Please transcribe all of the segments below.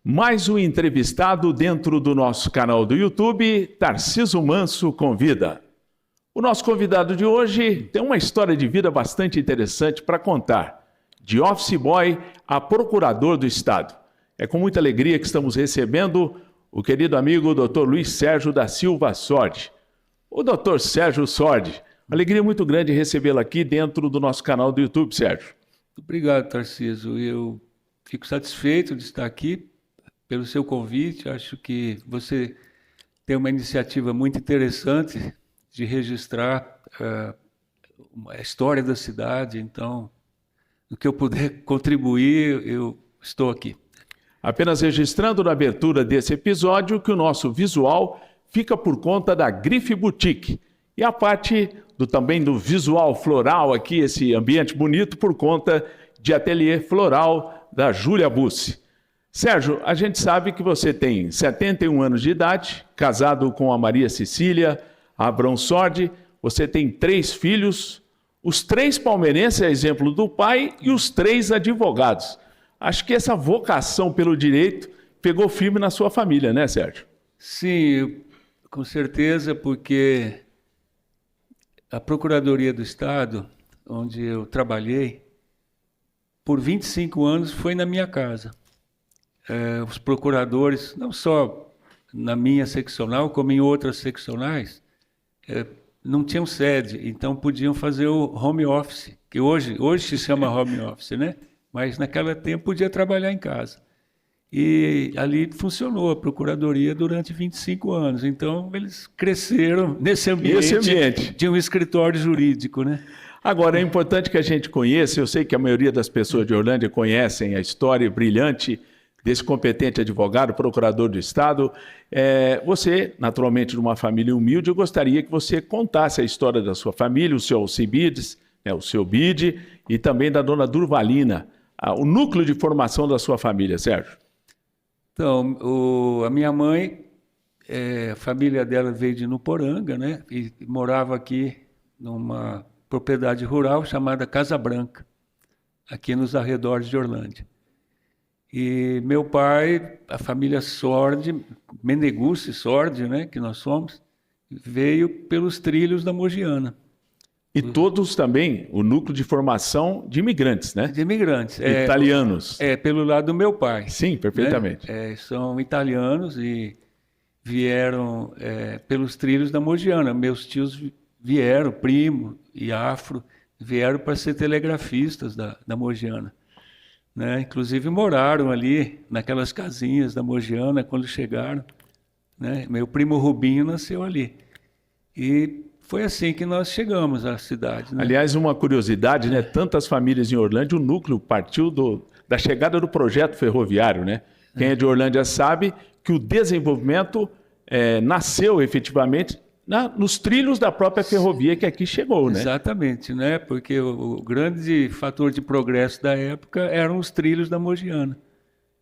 Mais um entrevistado dentro do nosso canal do YouTube, Tarciso Manso Convida. O nosso convidado de hoje tem uma história de vida bastante interessante para contar. De office boy a procurador do Estado. É com muita alegria que estamos recebendo o querido amigo Dr. Luiz Sérgio da Silva Sordi. O Dr. Sérgio Sordi, alegria muito grande recebê-lo aqui dentro do nosso canal do YouTube, Sérgio. Obrigado, Tarciso. Eu fico satisfeito de estar aqui pelo seu convite. Acho que você tem uma iniciativa muito interessante de registrar a história da cidade. Então, no que eu puder contribuir, eu estou aqui. Apenas registrando na abertura desse episódio que o nosso visual fica por conta da Grife Boutique. E a parte também do visual floral aqui, esse ambiente bonito, por conta de ateliê floral da Júlia Bussi. Sérgio, a gente sabe que você tem 71 anos de idade, casado com a Maria Cecília Abrão Sordi, você tem 3 filhos, os 3 palmeirenses, a exemplo do pai, e os 3 advogados. Acho que essa vocação pelo direito pegou firme na sua família, né, Sérgio? Sim, com certeza, porque a Procuradoria do Estado, onde eu trabalhei, por 25 anos foi na minha casa. Os procuradores, não só na minha seccional, como em outras seccionais, não tinham sede, então podiam fazer o home office, que hoje se chama home office, né? Mas naquele tempo podia trabalhar em casa. E ali funcionou a Procuradoria durante 25 anos. Então, eles cresceram nesse ambiente de um escritório jurídico, né? Agora, é importante que a gente conheça, eu sei que a maioria das pessoas de Orlândia conhecem a história brilhante desse competente advogado, procurador do Estado. Você, naturalmente, de uma família humilde, eu gostaria que você contasse a história da sua família, o seu Alcibiades, o seu Bide, e também da dona Durvalina, o núcleo de formação da sua família, Sérgio. Então, a minha mãe, a família dela veio de Nuporanga, né? E morava aqui numa propriedade rural chamada Casa Branca, aqui nos arredores de Orlândia. E meu pai, a família Sordi, Meneguzzi Sordi, né, que nós somos, veio pelos trilhos da Mogiana. E todos também o núcleo de formação de imigrantes, né? De imigrantes. Italianos. Pelo lado do meu pai. Sim, perfeitamente. Né? São italianos e vieram pelos trilhos da Mogiana. Meus tios vieram, primo e afro, vieram para ser telegrafistas da Mogiana. Né? Inclusive moraram ali, naquelas casinhas da Mogiana, quando chegaram. Né? Meu primo Rubinho nasceu ali. E foi assim que nós chegamos à cidade. Né? Aliás, uma curiosidade, né? Tantas famílias em Orlândia, o núcleo partiu da chegada do projeto ferroviário, né? Quem é de Orlândia sabe que o desenvolvimento nasceu efetivamente nos trilhos da própria ferrovia que aqui chegou, né? Exatamente, né? Porque o grande fator de progresso da época eram os trilhos da Mogiana.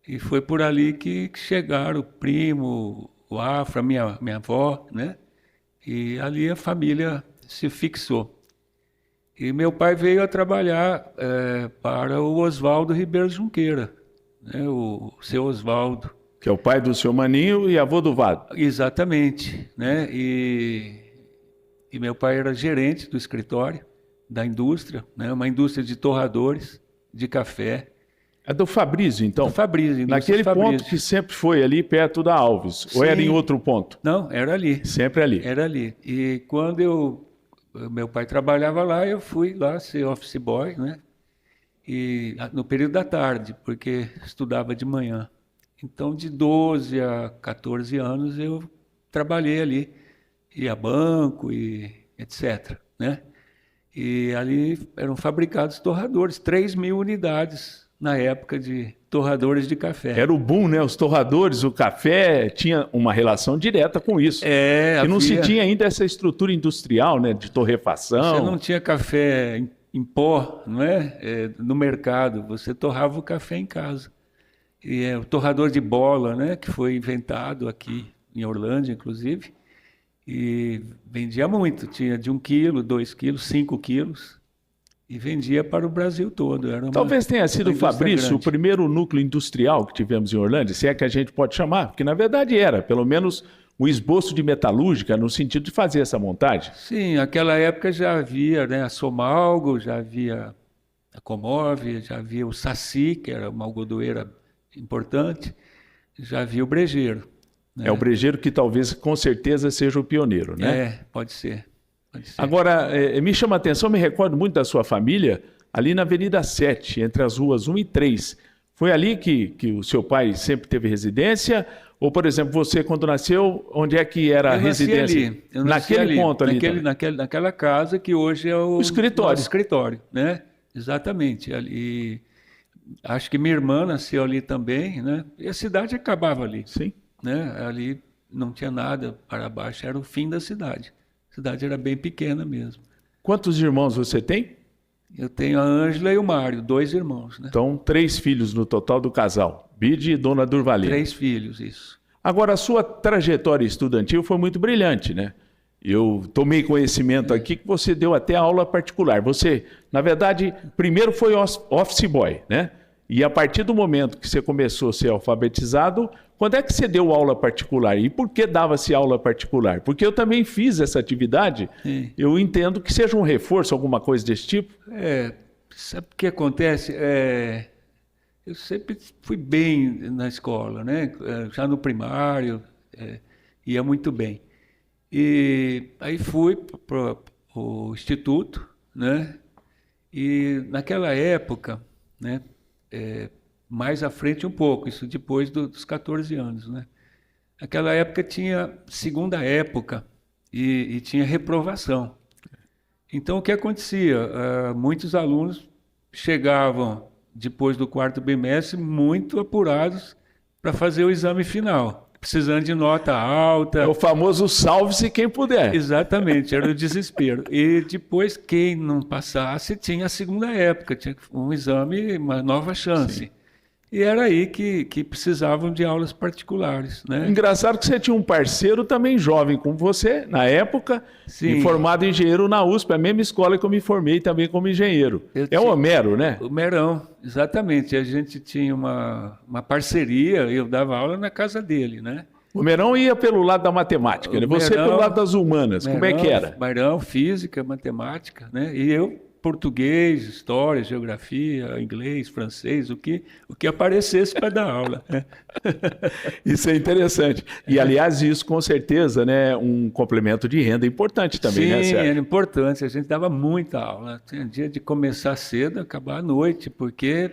E foi por ali que chegaram o primo, o afro, a minha avó, né? E ali a família se fixou. E meu pai veio a trabalhar para o Oswaldo Ribeiro Junqueira, né? O seu Oswaldo. Que é o pai do seu Maninho e avô do Vado. Exatamente. Né? E meu pai era gerente do escritório, da indústria, né? Uma indústria de torradores, de café. É do Fabrício, então? Do Fabrício. Naquele ponto que sempre foi ali, perto da Alves. Sim. Ou era em outro ponto? Não, era ali. Sempre ali. Era ali. E quando meu pai trabalhava lá, eu fui lá ser office boy, né? E no período da tarde, porque estudava de manhã. Então, de 12 a 14 anos, eu trabalhei ali. Ia a banco e etc. Né? E ali eram fabricados torradores, 3.000 unidades na época de torradores de café. Era o boom, né? Os torradores, o café, tinha uma relação direta com isso. E não se tinha ainda essa estrutura industrial, né? De torrefação. Você não tinha café em pó, não é? No mercado, você torrava o café em casa. E o torrador de bola, né? Que foi inventado aqui em Orlândia, inclusive. E vendia muito, tinha de 1 quilo, 2 quilos, 5 quilos. e vendia para o Brasil todo. Era Talvez tenha sido, indústria Fabrício, grande. o primeiro núcleo industrial que tivemos em Orlândia, se é que a gente pode chamar, porque na verdade era, pelo menos, um esboço de metalúrgica no sentido de fazer essa montagem. Sim, naquela época já havia, né, a Somalgo, já havia a Comov, já havia o Saci, que era uma algodoeira importante, já havia o brejeiro. Né? É o brejeiro que talvez, com certeza, seja o pioneiro, né? É, pode ser. Pode ser. Agora, me chama a atenção, me recordo muito da sua família, ali na Avenida 7, entre as ruas 1 e 3. Foi ali que o seu pai sempre teve residência? Ou, por exemplo, você, quando nasceu, onde é que era a residência? Ali. Eu nasci naquele ali, ponto ali também. naquela casa que hoje é o escritório. nosso escritório, né? Exatamente. Ali, acho que minha irmã nasceu ali também, né? E a cidade acabava ali. Sim. Né? Ali não tinha nada para baixo, era o fim da cidade. A cidade era bem pequena mesmo. Quantos irmãos você tem? Eu tenho a Ângela e o Mário, 2 irmãos, né? Então, 3 filhos no total do casal. Bide e Dona Durvalina. 3 filhos, isso. Agora, a sua trajetória estudantil foi muito brilhante, né? Eu tomei conhecimento aqui que você deu até aula particular. Você, na verdade, primeiro foi office boy, né? E a partir do momento que você começou a ser alfabetizado, quando é que você deu aula particular? E por que dava-se aula particular? Porque eu também fiz essa atividade. Sim. Eu entendo que seja um reforço, alguma coisa desse tipo. Sabe o que acontece? Eu sempre fui bem na escola, né? Já no primário, ia muito bem. E aí fui para o instituto, né? E naquela época, né? Mais à frente um pouco, isso depois dos 14 anos, né? Naquela época tinha segunda época e tinha reprovação. Então o que acontecia? Muitos alunos chegavam depois do 4º bimestre muito apurados para fazer o exame final, precisando de nota alta. É o famoso salve-se quem puder. Exatamente, era o desespero. E depois, quem não passasse, tinha a segunda época, tinha um exame, uma nova chance. Sim. E era aí que precisavam de aulas particulares, né? Engraçado que você tinha um parceiro também jovem como você, na época, Sim. e formado engenheiro na USP, a mesma escola que eu me formei também como engenheiro. O Homero, né? O Merão, exatamente. A gente tinha uma parceria, eu dava aula na casa dele, né? O Merão ia pelo lado da matemática, né? Você pelo lado das humanas. Como é que era? Merão, física, matemática, né? E eu, português, história, geografia, inglês, francês, o que aparecesse para dar aula. Isso é interessante. E, aliás, isso com certeza, né, um complemento de renda importante também, né, Sim, Sérgio? era importante. A gente dava muita aula. Tinha dia de começar cedo e acabar à noite, porque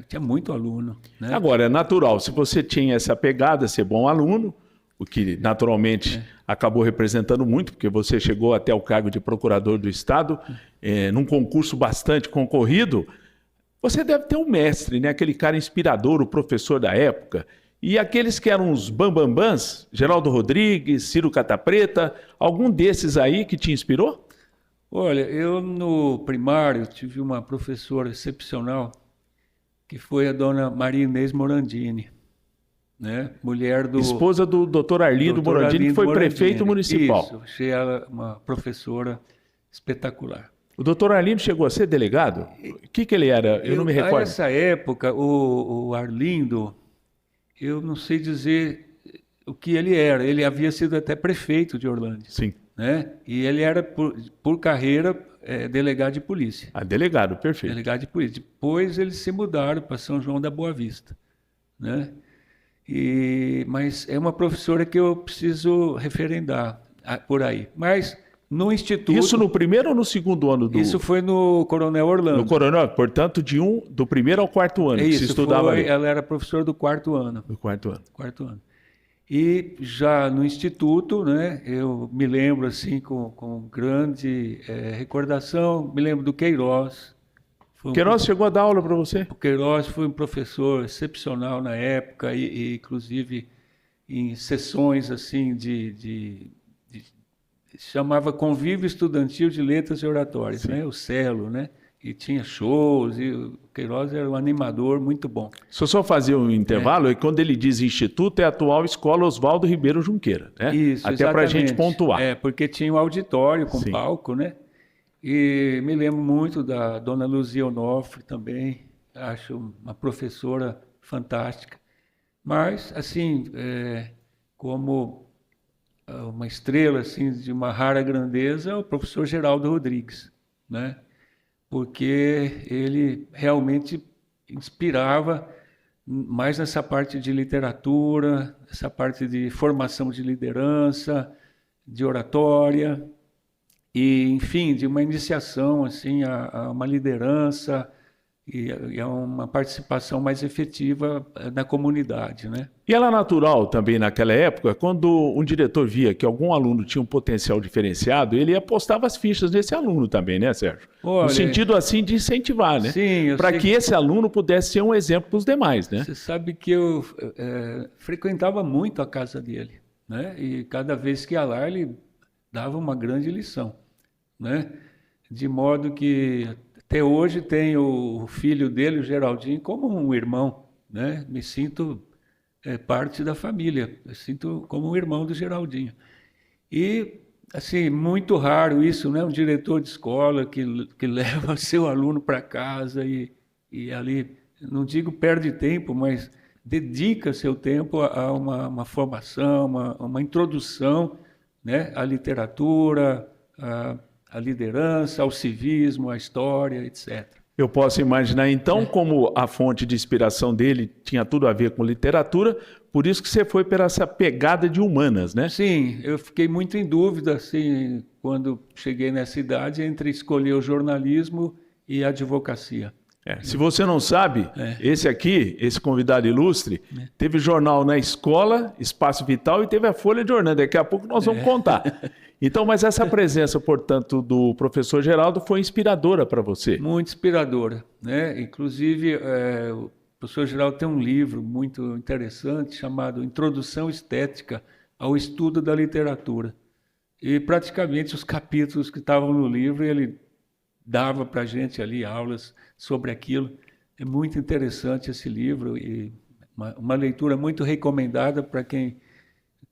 tinha muito aluno, né? Agora, é natural, se você tinha essa pegada, ser bom aluno, o que naturalmente acabou representando muito, porque você chegou até o cargo de procurador do Estado, num concurso bastante concorrido, você deve ter um mestre, né? Aquele cara inspirador, o professor da época. E aqueles que eram os bambambãs, Geraldo Rodrigues, Ciro Catapreta, algum desses aí que te inspirou? Olha, eu no primário tive uma professora excepcional, que foi a dona Maria Inês Morandini, né? Mulher do... Esposa do Dr. Arlindo Morandini, que foi prefeito municipal. Isso, achei ela uma professora espetacular. O doutor Arlindo chegou a ser delegado? O que ele era? Eu não me recordo. Nessa época, o Arlindo, eu não sei dizer o que ele era. Ele havia sido até prefeito de Orlândia. Sim. Né? E ele era, por carreira, delegado de polícia. Ah, delegado, perfeito. Delegado de polícia. Depois eles se mudaram para São João da Boa Vista, né? Mas é uma professora que eu preciso referendar por aí. Mas no instituto... Isso no primeiro ou no segundo ano do... Isso foi no Coronel Orlando. No Coronel, portanto, do primeiro ao 4º ano, que se estudava ali. Ela era professora do 4º ano. Do 4º ano. 4º ano. E já no instituto, né, eu me lembro assim com grande recordação, me lembro do Queiroz. Queiroz chegou a dar aula para você? O Queiroz foi um professor excepcional na época e inclusive em sessões assim chamava Convívio Estudantil de Letras e Oratórias, né, o CELO, né? E tinha shows, e o Queiroz era um animador muito bom. Se eu só fazer um intervalo, quando ele diz instituto, é a atual Escola Oswaldo Ribeiro Junqueira, né? Isso, até para a gente pontuar. Porque tinha um auditório com palco, né? E me lembro muito da dona Luzia Onofre também, acho uma professora fantástica. Mas, assim, como uma estrela assim, de uma rara grandeza, é o professor Geraldo Rodrigues, né? Porque ele realmente inspirava mais nessa parte de literatura, essa parte de formação de liderança, de oratória, e, enfim, de uma iniciação assim, a uma liderança e a uma participação mais efetiva na comunidade, né? E era natural também naquela época, quando um diretor via que algum aluno tinha um potencial diferenciado, ele apostava as fichas nesse aluno também, né, Sérgio? Olha, no sentido assim de incentivar, né? Sim, para que esse aluno pudesse ser um exemplo para os demais, né? Você sabe que eu frequentava muito a casa dele, né? E cada vez que ia lá, ele dava uma grande lição, né? De modo que até hoje tenho o filho dele, o Geraldinho, como um irmão, né? Me sinto parte da família, eu sinto como um irmão do Geraldinho. E, assim, muito raro isso, né? Um diretor de escola que leva seu aluno para casa e ali, não digo perde tempo, mas dedica seu tempo a uma formação, uma introdução, né? À literatura, à liderança, ao civismo, à história, etc. Eu posso imaginar, então, como a fonte de inspiração dele tinha tudo a ver com literatura, por isso que você foi para essa pegada de humanas, né? Sim, eu fiquei muito em dúvida, assim, quando cheguei nessa idade, entre escolher o jornalismo e a advocacia. Se você não sabe, esse convidado ilustre, teve jornal na escola, Espaço Vital, e teve a Folha de Orlando. Daqui a pouco nós vamos contar. Então, mas essa presença, portanto, do professor Geraldo foi inspiradora para você? Muito inspiradora, né? Inclusive, o professor Geraldo tem um livro muito interessante chamado Introdução Estética ao Estudo da Literatura. E praticamente os capítulos que estavam no livro, ele dava para a gente ali aulas sobre aquilo. É muito interessante esse livro e uma leitura muito recomendada para quem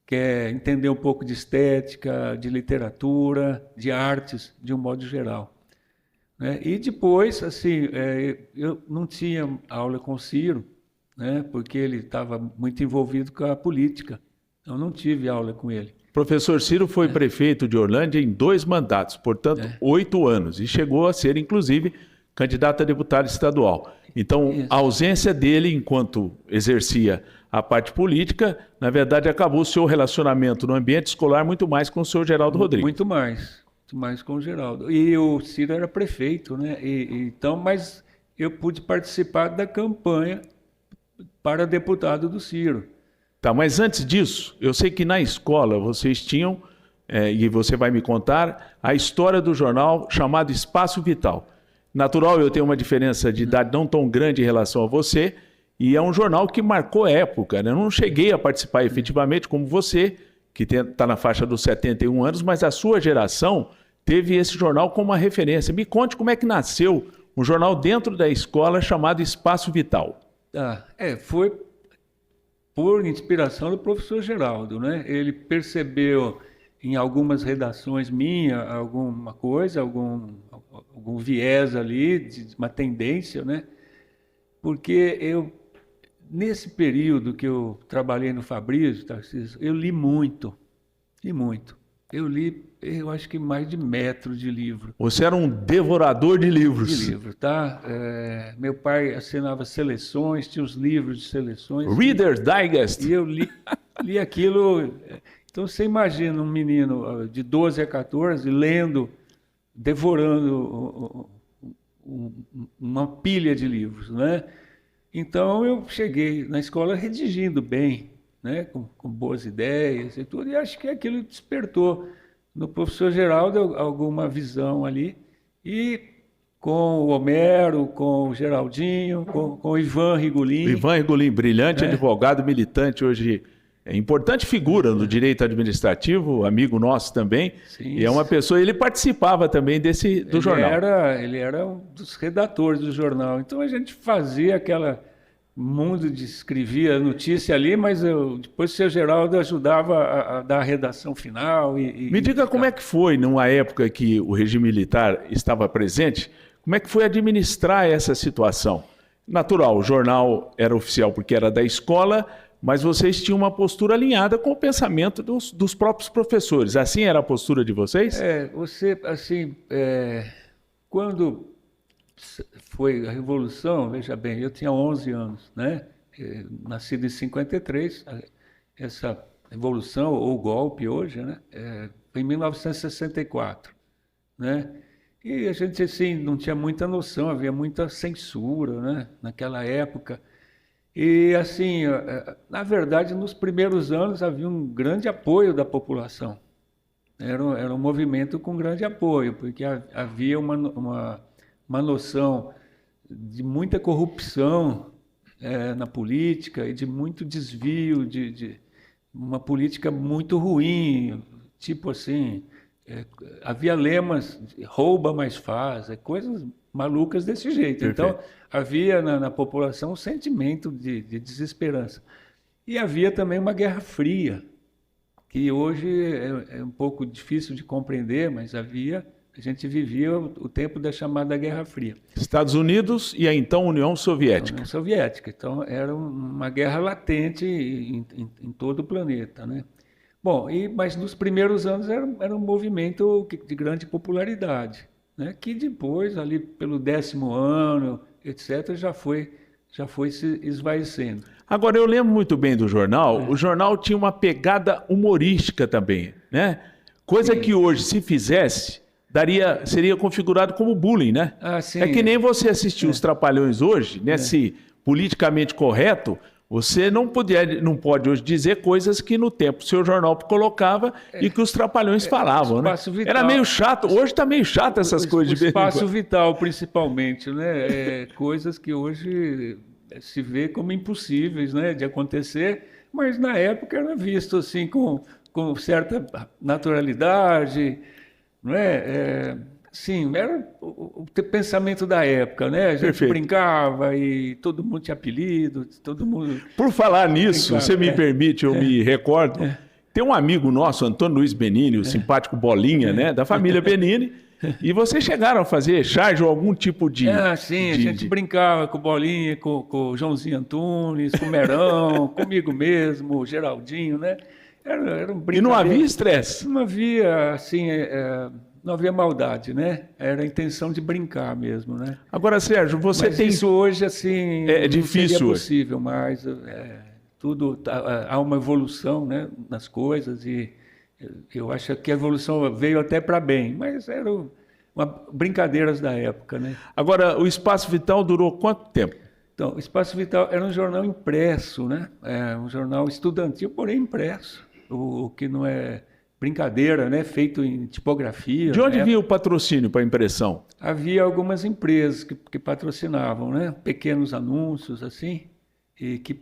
quer entender um pouco de estética, de literatura, de artes, de um modo geral. Né? E depois, assim, eu não tinha aula com o Ciro, né? Porque ele estava muito envolvido com a política. Eu não tive aula com ele. O professor Ciro foi prefeito de Orlândia em 2 mandatos, portanto, 8 anos, e chegou a ser, inclusive, candidato a deputado estadual. Então, a ausência dele, enquanto exercia a parte política, na verdade, acabou o seu relacionamento no ambiente escolar muito mais com o senhor Geraldo Rodrigues. Muito mais com o Geraldo. E o Ciro era prefeito, né? Então, mas eu pude participar da campanha para deputado do Ciro. Tá, mas antes disso, eu sei que na escola vocês tinham, e você vai me contar, a história do jornal chamado Espaço Vital. Natural, eu tenho uma diferença de idade não tão grande em relação a você, e é um jornal que marcou a época, né? Eu não cheguei a participar efetivamente como você, que está na faixa dos 71 anos, mas a sua geração teve esse jornal como uma referência. Me conte como é que nasceu um jornal dentro da escola chamado Espaço Vital. Foi por inspiração do professor Geraldo, né? Ele percebeu em algumas redações minhas alguma coisa, algum viés ali, de uma tendência, né? Porque nesse período que eu trabalhei no Fabrício, eu li muito, Eu li, eu acho que mais de metro de livro. Você era um devorador de livros. De livro, tá? Meu pai assinava seleções, tinha os livros de seleções. Reader's Digest. E eu li aquilo. Então você imagina um menino de 12 a 14 lendo, devorando uma pilha de livros, né? Então eu cheguei na escola redigindo bem, né? Com boas ideias e tudo, e acho que aquilo despertou no professor Geraldo alguma visão ali, e com o Homero, com o Geraldinho, com o Ivan Rigolin. O Ivan Rigolin, brilhante advogado, militante, hoje importante figura no direito administrativo, amigo nosso também, Sim, e é uma pessoa, ele participava também do jornal. Ele era um dos redatores do jornal, então a gente fazia mundo escrevia notícia ali, mas depois o seu Geraldo ajudava a dar a redação final. Me diga como é que foi, numa época que o regime militar estava presente, como é que foi administrar essa situação? Natural, o jornal era oficial porque era da escola, mas vocês tinham uma postura alinhada com o pensamento dos próprios professores. Assim era a postura de vocês? Quando foi a Revolução, veja bem, eu tinha 11 anos, né? Nascido em 53, essa Revolução, ou golpe hoje, né? Foi em 1964, né? E a gente, assim, não tinha muita noção, havia muita censura, né? Naquela época. E, assim, na verdade, nos primeiros anos havia um grande apoio da população. Era um movimento com grande apoio, porque havia uma noção de muita corrupção na política e de muito desvio, de uma política muito ruim, tipo assim, havia lemas, rouba mais faz, coisas malucas desse jeito. Perfeito. Então, havia na população um sentimento de desesperança. E havia também uma guerra fria, que hoje é um pouco difícil de compreender, mas a gente vivia o tempo da chamada Guerra Fria. Estados Unidos e a então União Soviética. União Soviética. Então, era uma guerra latente em todo o planeta, né? Bom, mas nos primeiros anos era um movimento de grande popularidade, né? Que depois, ali pelo 10º ano, etc., já foi se esvaecendo. Agora, eu lembro muito bem do jornal. O jornal tinha uma pegada humorística também, né? Coisa que hoje, se fizesse, seria configurado como bullying, né? Sim. É que nem você assistir os Trapalhões hoje, né? Se politicamente correto, você não pode hoje dizer coisas que no tempo o seu jornal colocava e que os Trapalhões falavam, né? Vital. Era meio chato. Hoje está meio chato essas coisas de vez em quando. Espaço vital, principalmente, né? Coisas que hoje se vê como impossíveis, né, de acontecer, mas na época era visto assim com certa naturalidade, não é? Sim, era o pensamento da época, né? A gente Perfeito. Brincava e todo mundo tinha apelido, todo mundo... Por falar nisso, brincava, você me permite, eu me recordo, tem um amigo nosso, Antônio Luiz Benini, o simpático Bolinha, né, da família Benini, e vocês chegaram a fazer charge ou algum tipo de... sim, a gente brincava com o Bolinha, com o Joãozinho Antunes, com o Merão, comigo mesmo, o Geraldinho, né? Era um brincadeira. E não havia estresse? Não havia, assim, não havia maldade, né? Era a intenção de brincar mesmo, né? Agora, Sérgio, você tem... Isso hoje, assim, difícil, não seria possível, mas tudo há uma evolução, né, nas coisas e eu acho que a evolução veio até para bem, mas eram brincadeiras da época, né? Agora, o Espaço Vital durou quanto tempo? Então, o Espaço Vital era um jornal impresso, né? Um jornal estudantil, porém impresso, o que não é brincadeira, né? Feito em tipografia. De onde vinha o patrocínio para a impressão? Havia algumas empresas que patrocinavam, né? Pequenos anúncios, assim, e que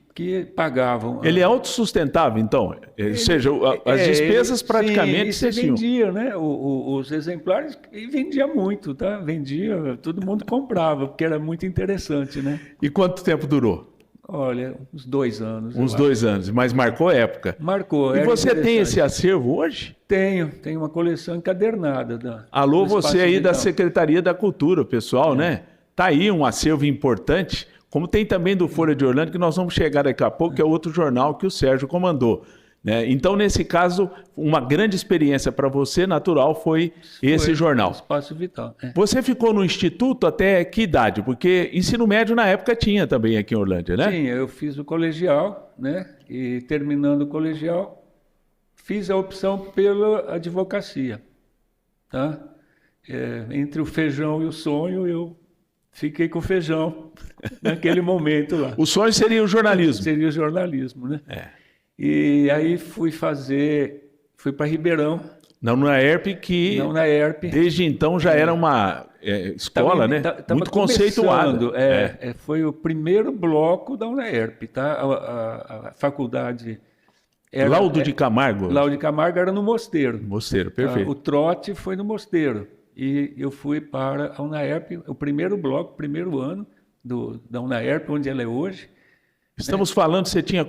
pagavam. Ele é autossustentável, então? Ou seja, as despesas praticamente você tinham. vendia, né? Os exemplares, e vendia muito, tá? Vendia, todo mundo comprava, porque era muito interessante, né? E quanto tempo durou? Olha, uns 2 anos. Uns 2 anos, mas marcou época. Marcou. E você tem esse acervo hoje? Tenho uma coleção encadernada. Alô, você aí da Secretaria da Cultura, pessoal, né? Tá aí um acervo importante, como tem também do Folha de Orlando, que nós vamos chegar daqui a pouco, que é outro jornal que o Sérgio comandou. Né? Então, nesse caso, uma grande experiência para você, natural, foi esse jornal. Espaço Vital. Você ficou no Instituto até que idade? Porque ensino médio na época tinha também aqui em Orlândia, né? Sim, eu fiz o colegial, né? E terminando o colegial, fiz a opção pela advocacia. Tá? Entre o feijão e o sonho, eu fiquei com o feijão naquele momento lá. O sonho seria o jornalismo. Seria o jornalismo, né? E aí fui para Ribeirão. Na UNAERP, que desde então já era uma escola, né? Muito conceituada. Foi o primeiro bloco da UNAERP, tá? A faculdade... Laudo de Camargo. Laudo de Camargo era no Mosteiro. Mosteiro, perfeito. O trote foi no Mosteiro. E eu fui para a UNAERP, o primeiro bloco, primeiro ano da UNAERP, onde ela é hoje. Estamos falando, você tinha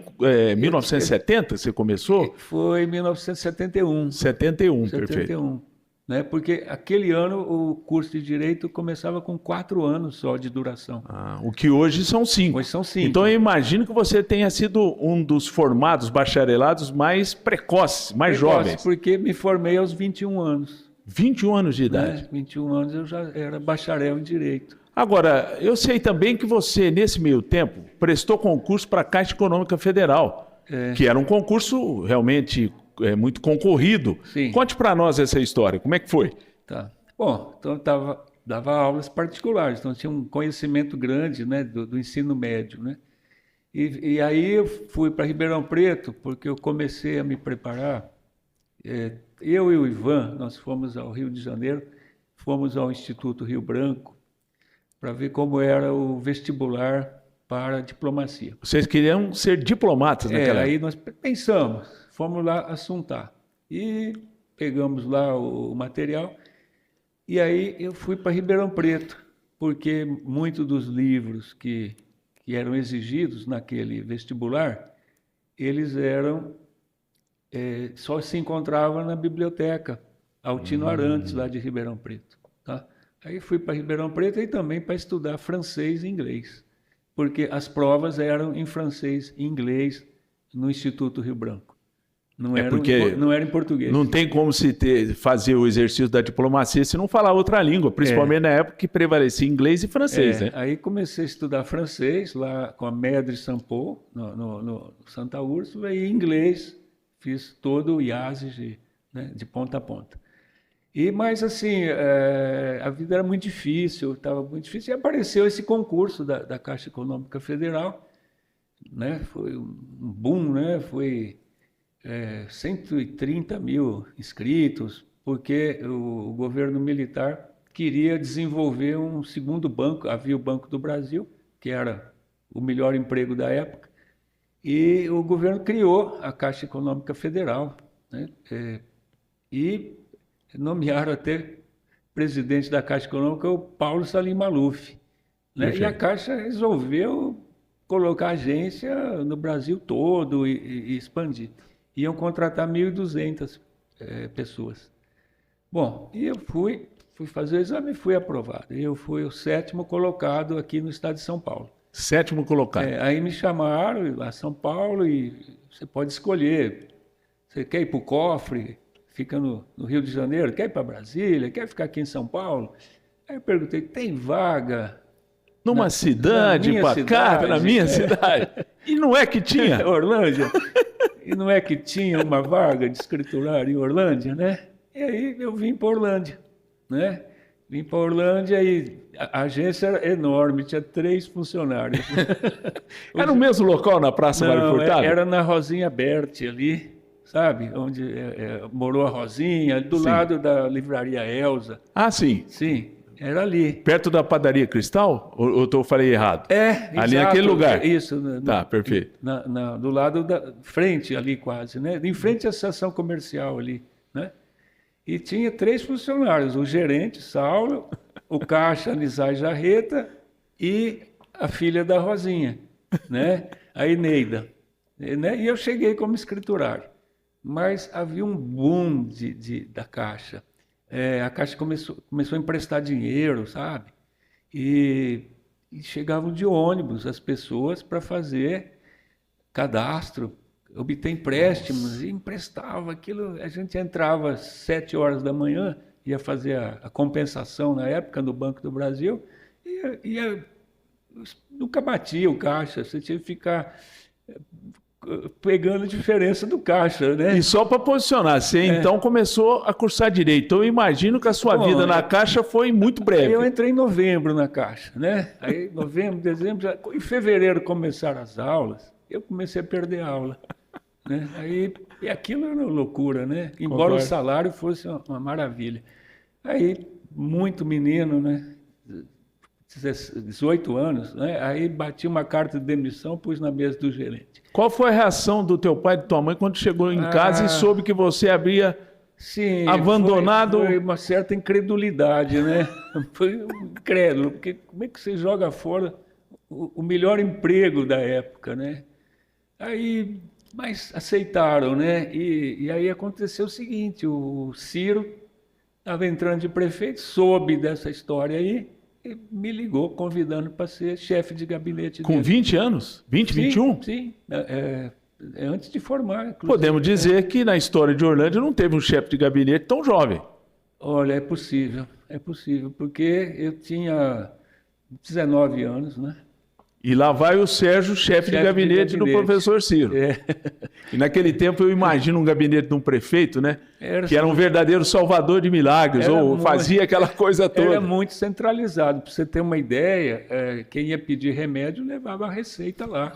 1970, você começou? Foi em 1971. 71, perfeito. 71. Né? Porque aquele ano o curso de Direito começava com 4 anos só de duração. O que hoje são 5. Hoje são 5. Então eu imagino que você tenha sido um dos formados bacharelados mais precoces, mais jovens. Porque me formei aos 21 anos. 21 anos de idade. 21 anos eu já era bacharel em Direito. Agora, eu sei também que você, nesse meio tempo, prestou concurso para a Caixa Econômica Federal, que era um concurso realmente muito concorrido. Sim. Conte para nós essa história, como é que foi? Tá. Bom, então eu dava aulas particulares, então tinha um conhecimento grande, né, do ensino médio, né? E aí eu fui para Ribeirão Preto, porque eu comecei a me preparar. Eu e o Ivan, nós fomos ao Rio de Janeiro, fomos ao Instituto Rio Branco, para ver como era o vestibular para a diplomacia. Vocês queriam ser diplomatas naquela época? Aí nós pensamos, fomos lá assuntar. E pegamos lá o material, e aí eu fui para Ribeirão Preto, porque muitos dos livros que eram exigidos naquele vestibular, eles eram, só se encontravam na biblioteca Altino Arantes, lá de Ribeirão Preto. Tá? Aí fui para Ribeirão Preto e também para estudar francês e inglês, porque as provas eram em francês e inglês no Instituto Rio Branco. Não era em português. Não tem como fazer o exercício da diplomacia se não falar outra língua, principalmente na época que prevalecia inglês e francês. Né? Aí comecei a estudar francês lá com a Maître Sampo, no Santa Úrsula, e inglês fiz todo o IASES de ponta a ponta. Mas assim, a vida era muito difícil, estava muito difícil, e apareceu esse concurso da Caixa Econômica Federal, né? Foi um boom, né? Foi 130 mil inscritos, porque o governo militar queria desenvolver um segundo banco. Havia o Banco do Brasil, que era o melhor emprego da época, e o governo criou a Caixa Econômica Federal, né? E nomearam até presidente da Caixa Econômica o Paulo Salim Maluf, né? E a Caixa resolveu colocar agência no Brasil todo e expandir. Iam contratar 1.200 pessoas. Bom, e eu fui fazer o exame e fui aprovado. Eu fui o 7º colocado aqui no estado de São Paulo. 7º colocado. Aí me chamaram lá em São Paulo e você pode escolher. Você quer ir para o Cofre, fica no Rio de Janeiro, quer ir para Brasília, quer ficar aqui em São Paulo? Aí eu perguntei, tem vaga? Numa cidade pacata, na minha cidade. E não é que tinha? Orlândia. E não é que tinha uma vaga de escriturário em Orlândia, né? E aí eu vim para Orlândia, né? Vim para Orlândia e a agência era enorme, tinha 3 funcionários. Era no mesmo local, na Praça Mário Furtado? Era na Rosinha Berti ali, sabe? Onde morou a Rosinha, do lado da livraria Elza. Ah, sim. Sim, era ali. Perto da Padaria Cristal? Ou eu falei errado? Ali exato, naquele lugar? Isso. Tá, perfeito. Do lado da frente ali quase, né? Em frente à estação comercial ali, né? E tinha 3 funcionários, o gerente, Saulo, o caixa, Nizar Jarreta, e a filha da Rosinha, né? A Eneida. Né? E eu cheguei como escriturário. Mas havia um boom da Caixa. A Caixa começou a emprestar dinheiro, sabe? E chegavam de ônibus as pessoas para fazer cadastro, obter empréstimos, e emprestava aquilo. A gente entrava às 7 horas da manhã, ia fazer a compensação na época no Banco do Brasil, e nunca batia o caixa, você tinha que ficar pegando a diferença do caixa, né? E só para posicionar, você então começou a cursar Direito. Então eu imagino que a sua vida na Caixa foi muito breve. Eu entrei em novembro na Caixa, né? Aí novembro, dezembro, em fevereiro começaram as aulas, eu comecei a perder aula, né? E aquilo era uma loucura, né? Embora o salário fosse uma maravilha. Aí, muito menino, né? 18 anos, né? Aí bati uma carta de demissão, pus na mesa do gerente. Qual foi a reação do teu pai e da tua mãe quando chegou em casa e soube que você havia abandonado? Foi uma certa incredulidade, né? Foi incrédulo, porque como é que você joga fora o melhor emprego da época, né? Aí, mas aceitaram, né? E aí aconteceu o seguinte, o Ciro estava entrando de prefeito, soube dessa história aí, e me ligou convidando para ser chefe de gabinete Com dele. 20 anos? 20, Sim, 21? sim. Antes de formar, inclusive. Podemos dizer que na história de Orlândia não teve um chefe de gabinete tão jovem. Olha, é possível, porque eu tinha 19 anos, né? E lá vai o Sérgio, chefe de gabinete do professor Ciro. É. E naquele tempo eu imagino um gabinete de um prefeito, né? Que era um verdadeiro salvador de milagres, ou fazia aquela coisa toda. Era muito centralizado. Para você ter uma ideia, quem ia pedir remédio levava a receita lá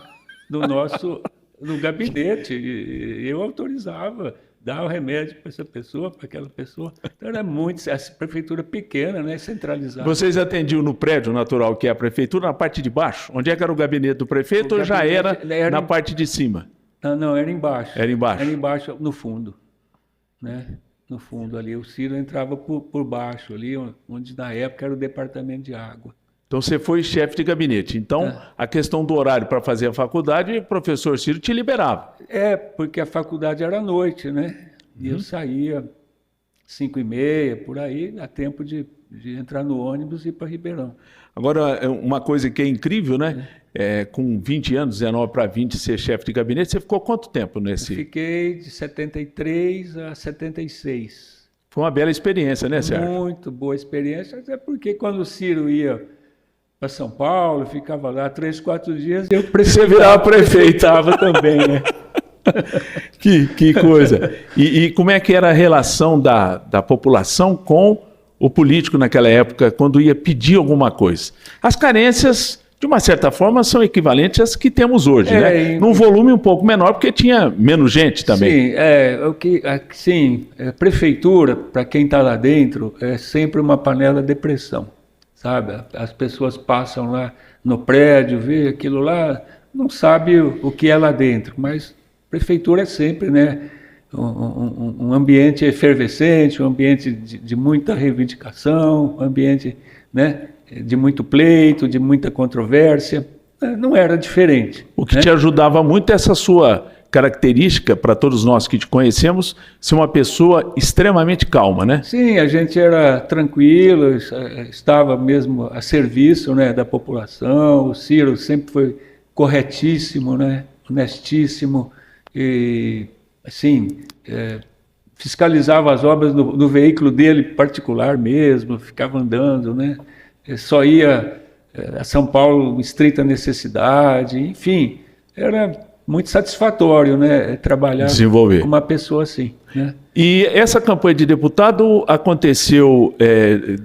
no gabinete. E eu autorizava dar o remédio para essa pessoa, para aquela pessoa. Então era muito, a prefeitura pequena, né, centralizada. Vocês atendiam no prédio natural, que é a prefeitura, na parte de baixo? Onde é que era o gabinete do prefeito, ou já era na parte de cima? Não, era embaixo. Era embaixo? Era embaixo, no fundo. Né? No fundo ali. O Ciro entrava por baixo ali, onde na época era o departamento de água. Então você foi chefe de gabinete. Então, a questão do horário para fazer a faculdade, o professor Ciro te liberava. Porque a faculdade era à noite, né? E eu saía 5h30, por aí, dá tempo de entrar no ônibus e ir para Ribeirão. Agora, uma coisa que é incrível, né? Com 20 anos, 19 para 20, ser chefe de gabinete, você ficou quanto tempo nesse? Eu fiquei de 73 a 76. Foi uma bela experiência, né, Sérgio? Muito boa experiência, até porque quando o Ciro ia para São Paulo, ficava lá 3, 4 dias, eu Você virava prefeito. Também, né? Que coisa. E como é que era a relação da população com o político naquela época, quando ia pedir alguma coisa? As carências, de uma certa forma, são equivalentes às que temos hoje, né? Num volume um pouco menor, porque tinha menos gente também. Sim, prefeitura, para quem está lá dentro, é sempre uma panela de pressão. Sabe? As pessoas passam lá no prédio, vê aquilo lá, não sabe o que é lá dentro, mas prefeitura é sempre, né, um ambiente efervescente, um ambiente de muita reivindicação, um ambiente, né, de muito pleito, de muita controvérsia. Não era diferente. O que te ajudava muito é essa sua característica, para todos nós que te conhecemos, ser uma pessoa extremamente calma, né? Sim, a gente era tranquilo, estava mesmo a serviço, né, da população. O Ciro sempre foi corretíssimo, né, honestíssimo e, assim, fiscalizava as obras do veículo dele particular mesmo, ficava andando, né? Só ia a São Paulo em estrita necessidade, enfim, era muito satisfatório, né, trabalhar com uma pessoa assim, né? E essa campanha de deputado aconteceu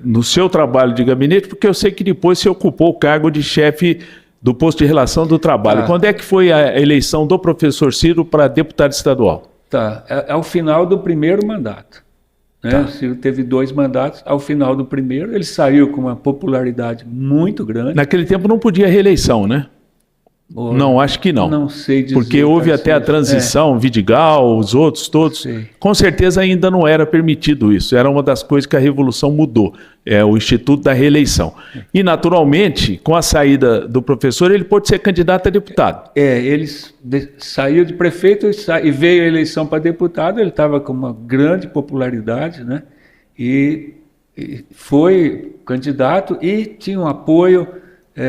no seu trabalho de gabinete, porque eu sei que depois você ocupou o cargo de chefe do posto de relação do trabalho. Quando é que foi a eleição do professor Ciro para deputado estadual? Ao final do primeiro mandato. Né? O Ciro teve 2 mandatos. Ao final do primeiro, ele saiu com uma popularidade muito grande. Naquele tempo não podia reeleição, né? Não, acho que não. Não sei dizer. Porque houve até a transição, Vidigal, os outros todos. Com certeza ainda não era permitido isso. Era uma das coisas que a Revolução mudou, o Instituto da Reeleição. E, naturalmente, com a saída do professor, ele pôde ser candidato a deputado. Ele saiu de prefeito e veio a eleição para deputado. Ele estava com uma grande popularidade, né? E foi candidato e tinha um apoio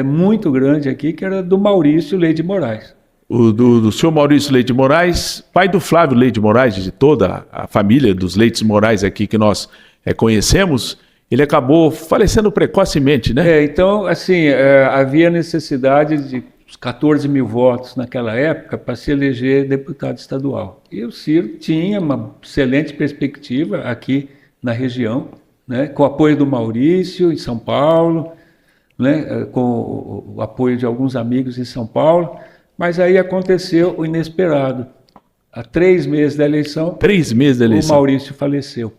muito grande aqui, que era do Maurício Leite de Moraes. Do senhor Maurício Leite de Moraes, pai do Flávio Leite de Moraes, de toda a família dos Leites Moraes aqui que nós conhecemos, ele acabou falecendo precocemente, né? Então, assim, havia necessidade de 14 mil votos naquela época para se eleger deputado estadual. E o Ciro tinha uma excelente perspectiva aqui na região, né, com o apoio do Maurício em São Paulo, né, com o apoio de alguns amigos em São Paulo, mas aí aconteceu o inesperado. Há 3 meses da eleição, o Maurício faleceu.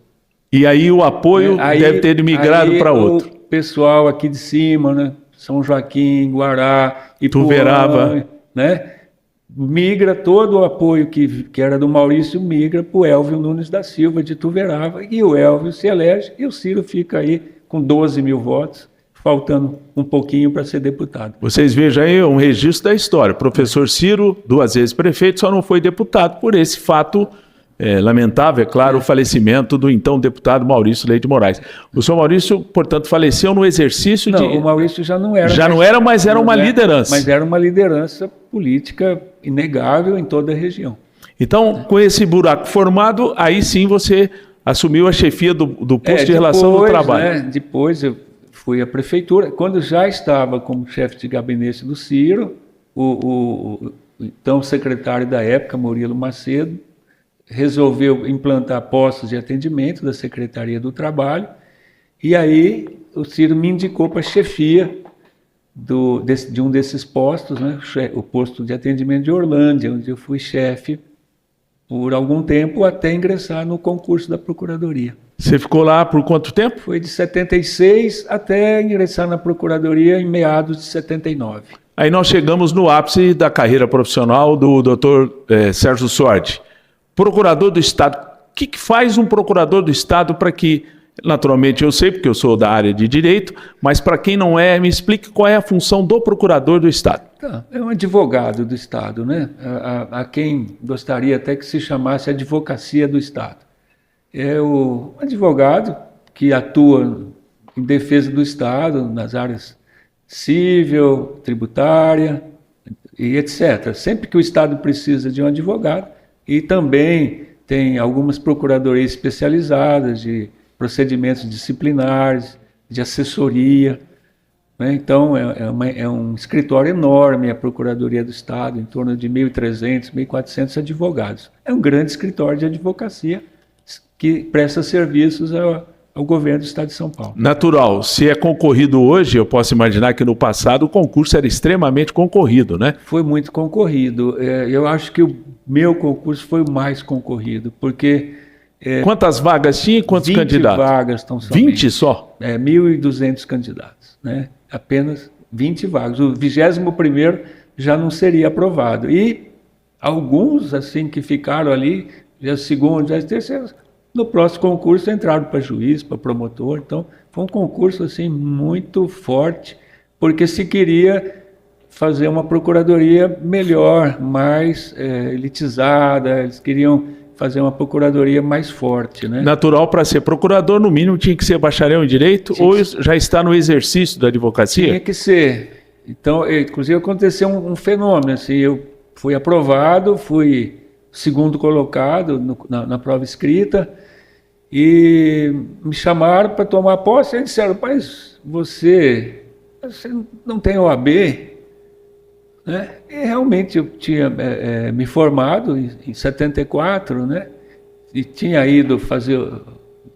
E aí o apoio deve ter migrado para outro. O pessoal aqui de cima, né, São Joaquim, Guará, Ituverava, né, migra todo o apoio que era do Maurício, migra para o Elvio Nunes da Silva, de Ituverava, e o Elvio se elege, e o Ciro fica aí com 12 mil votos, faltando um pouquinho para ser deputado. Vocês vejam aí um registro da história. O professor Ciro, 2 vezes prefeito, só não foi deputado por esse fato lamentável, é claro, o falecimento do então deputado Maurício Leite Moraes. O senhor Maurício, portanto, faleceu no exercício de... Não, o Maurício já não era. Já não era, mas era uma liderança. Mas era uma liderança política inegável em toda a região. Então, com esse buraco formado, aí sim você assumiu a chefia do posto de relação do trabalho. Depois eu fui à prefeitura. Quando já estava como chefe de gabinete do Ciro, o então secretário da época, Murilo Macedo, resolveu implantar postos de atendimento da Secretaria do Trabalho, e aí o Ciro me indicou para a chefia de um desses postos, né, o posto de atendimento de Orlândia, onde eu fui chefe por algum tempo até ingressar no concurso da Procuradoria. Você ficou lá por quanto tempo? Foi de 76 até ingressar na Procuradoria em meados de 79. Aí nós chegamos no ápice da carreira profissional do doutor Sérgio Sordi. Procurador do Estado. O que faz um procurador do Estado para que, naturalmente eu sei, porque eu sou da área de direito, mas para quem não é, me explique qual é a função do procurador do Estado. É um advogado do Estado, né? A quem gostaria até que se chamasse Advocacia do Estado. É o advogado que atua em defesa do Estado, nas áreas civil, tributária e etc. Sempre que o Estado precisa de um advogado, e também tem algumas procuradorias especializadas de procedimentos disciplinares, de assessoria, né? Então, é um escritório enorme, a Procuradoria do Estado, em torno de 1.300, 1.400 advogados. É um grande escritório de advocacia que presta serviços ao governo do Estado de São Paulo. Natural. Se é concorrido hoje, eu posso imaginar que no passado o concurso era extremamente concorrido, né? Foi muito concorrido. Eu acho que o meu concurso foi o mais concorrido, porque... Quantas vagas tinha e quantos 20 candidatos? 20 vagas estão somente. 20 só? 1.200 candidatos, né? Apenas 20 vagas. O 21º já não seria aprovado. E alguns, assim, que ficaram ali, já segundo, já terceiro, no próximo concurso entraram para juiz, para promotor. Então, foi um concurso assim muito forte, porque se queria fazer uma procuradoria melhor, mais elitizada, eles queriam fazer uma procuradoria mais forte, né? Natural, para ser procurador, no mínimo tinha que ser bacharel em Direito ou já está no exercício da advocacia? Tinha que ser. Então, inclusive aconteceu um fenômeno, assim, eu fui aprovado, fui segundo colocado na prova escrita, e me chamaram para tomar posse, e disseram, mas você não tem OAB? Né? E realmente eu tinha me formado em 74, né? E tinha ido fazer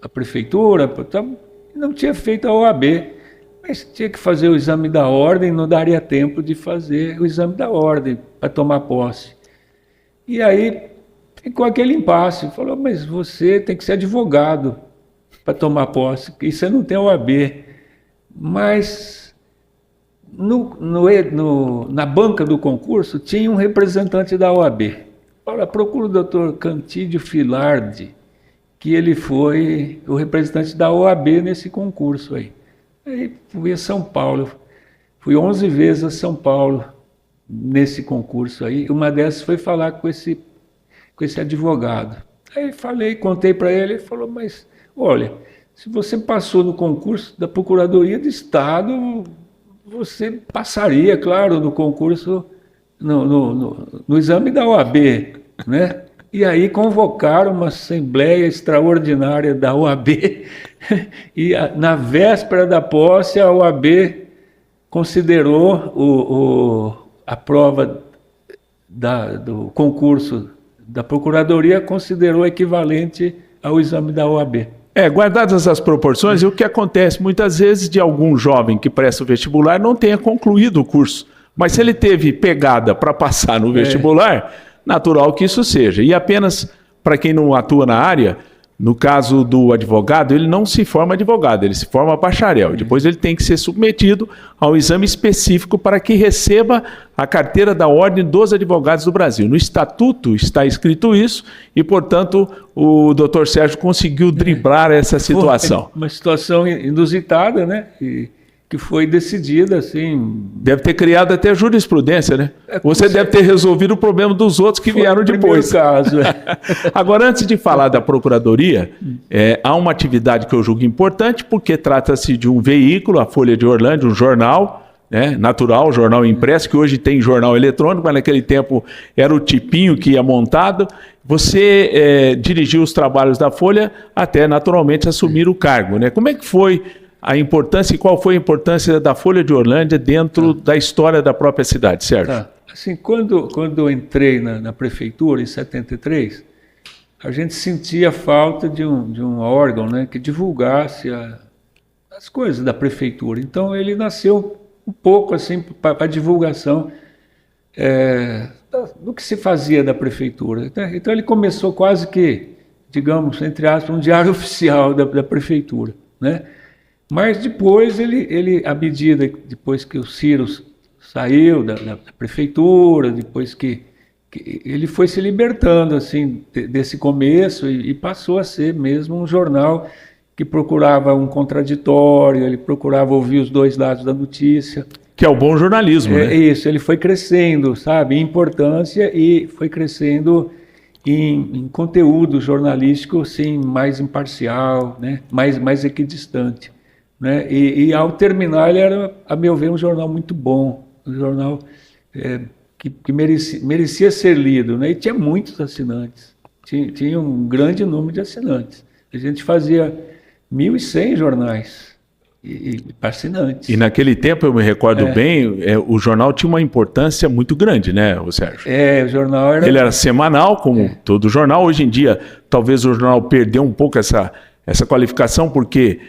a prefeitura, não tinha feito a OAB, mas tinha que fazer o exame da ordem, não daria tempo de fazer o exame da ordem para tomar posse. E aí ficou aquele impasse, falou, mas você tem que ser advogado para tomar posse, e você não tem OAB. Mas na banca do concurso tinha um representante da OAB. Olha, procura o doutor Cantídio Filardi, que ele foi o representante da OAB nesse concurso aí. Aí fui a São Paulo, fui 11 vezes a São Paulo nesse concurso aí. Uma dessas foi falar com esse advogado. Aí contei para ele, ele falou, mas olha, se você passou no concurso da Procuradoria do Estado, você passaria, claro, no concurso, no exame da OAB, né? E aí convocaram uma assembleia extraordinária da OAB e na véspera da posse a OAB considerou a prova do concurso da Procuradoria, considerou equivalente ao exame da OAB. Guardadas as proporções, o que acontece muitas vezes de algum jovem que presta o vestibular não tenha concluído o curso, mas se ele teve pegada para passar no vestibular, natural que isso seja. E apenas para quem não atua na área, no caso do advogado, ele não se forma advogado, ele se forma bacharel. Depois ele tem que ser submetido ao exame específico para que receba a carteira da Ordem dos Advogados do Brasil. No estatuto está escrito isso e, portanto, o doutor Sérgio conseguiu driblar essa situação. Foi uma situação inusitada, né? que foi decidida assim. Deve ter criado até jurisprudência, né? Você deve ter resolvido o problema dos outros que vieram depois. Caso. Agora, antes de falar da Procuradoria, há uma atividade que eu julgo importante, porque trata-se de um veículo, a Folha de Orlândia, um jornal, né, natural, jornal impresso, que hoje tem jornal eletrônico, mas naquele tempo era o tipinho que ia montado. Você dirigiu os trabalhos da Folha até, naturalmente, assumir o cargo, né? Como é que foi a importância e qual foi a importância da Folha de Orlândia dentro da história da própria cidade, Sérgio? Tá. Assim, quando eu entrei na prefeitura, em 73, a gente sentia falta de um órgão, né, que divulgasse as coisas da prefeitura. Então, ele nasceu um pouco assim para divulgação do que se fazia da prefeitura. Então, ele começou quase que, digamos, entre aspas, um diário oficial da prefeitura, né? Mas depois, à medida, depois que o Ciro saiu da prefeitura, depois que ele foi se libertando assim, desse começo e passou a ser mesmo um jornal que procurava um contraditório, ele procurava ouvir os dois lados da notícia. Que é o bom jornalismo, né? É isso, ele foi crescendo, sabe, em importância e foi crescendo em conteúdo jornalístico, assim, mais imparcial, né, mais equidistante. Né? E ao terminar, ele era, a meu ver, um jornal muito bom, um jornal que merecia ser lido, né? E tinha muitos assinantes, tinha um grande número de assinantes. A gente fazia 1.100 jornais para assinantes. E naquele tempo, eu me recordo bem, o jornal tinha uma importância muito grande, né, Sérgio? O jornal era... Ele era semanal, como todo jornal. Hoje em dia, talvez o jornal perdeu um pouco essa qualificação, porque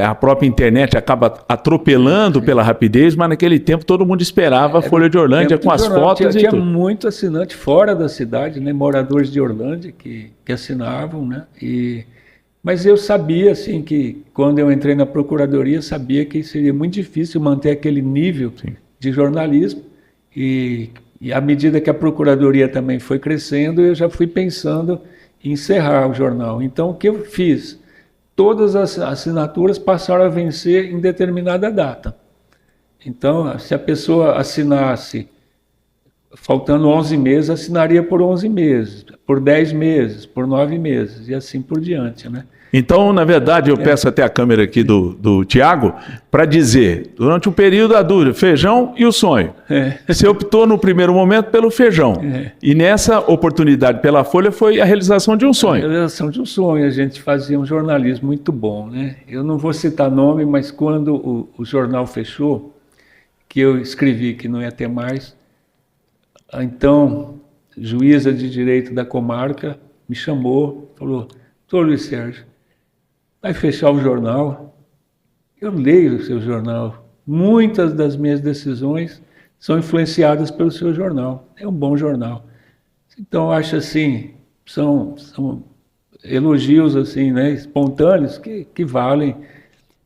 a própria internet acaba atropelando pela rapidez, mas naquele tempo todo mundo esperava a Folha de Orlândia com as fotos e tinha tudo. muito assinante fora da cidade, né, moradores de Orlândia que assinavam, né? Mas eu sabia, assim, que quando eu entrei na Procuradoria, sabia que seria muito difícil manter aquele nível de jornalismo e à medida que a Procuradoria também foi crescendo, eu já fui pensando em encerrar o jornal. Então, o que eu fiz? Todas as assinaturas passaram a vencer em determinada data. Então, se a pessoa assinasse, faltando 11 meses, assinaria por 11 meses, por 10 meses, por 9 meses, e assim por diante, né? Então, na verdade, eu peço até a câmera aqui do Tiago para dizer, durante um período a dúvida, feijão e o sonho. Você optou no primeiro momento pelo feijão. E nessa oportunidade pela Folha foi a realização de um sonho. A realização de um sonho, a gente fazia um jornalismo muito bom, né? Eu não vou citar nome, mas quando o jornal fechou, que eu escrevi que não ia ter mais, a então juíza de direito da comarca me chamou, falou, doutor Luiz Sérgio, vai fechar o jornal? Eu leio o seu jornal. Muitas das minhas decisões são influenciadas pelo seu jornal. É um bom jornal. Então, acho assim, são elogios assim, né, espontâneos que valem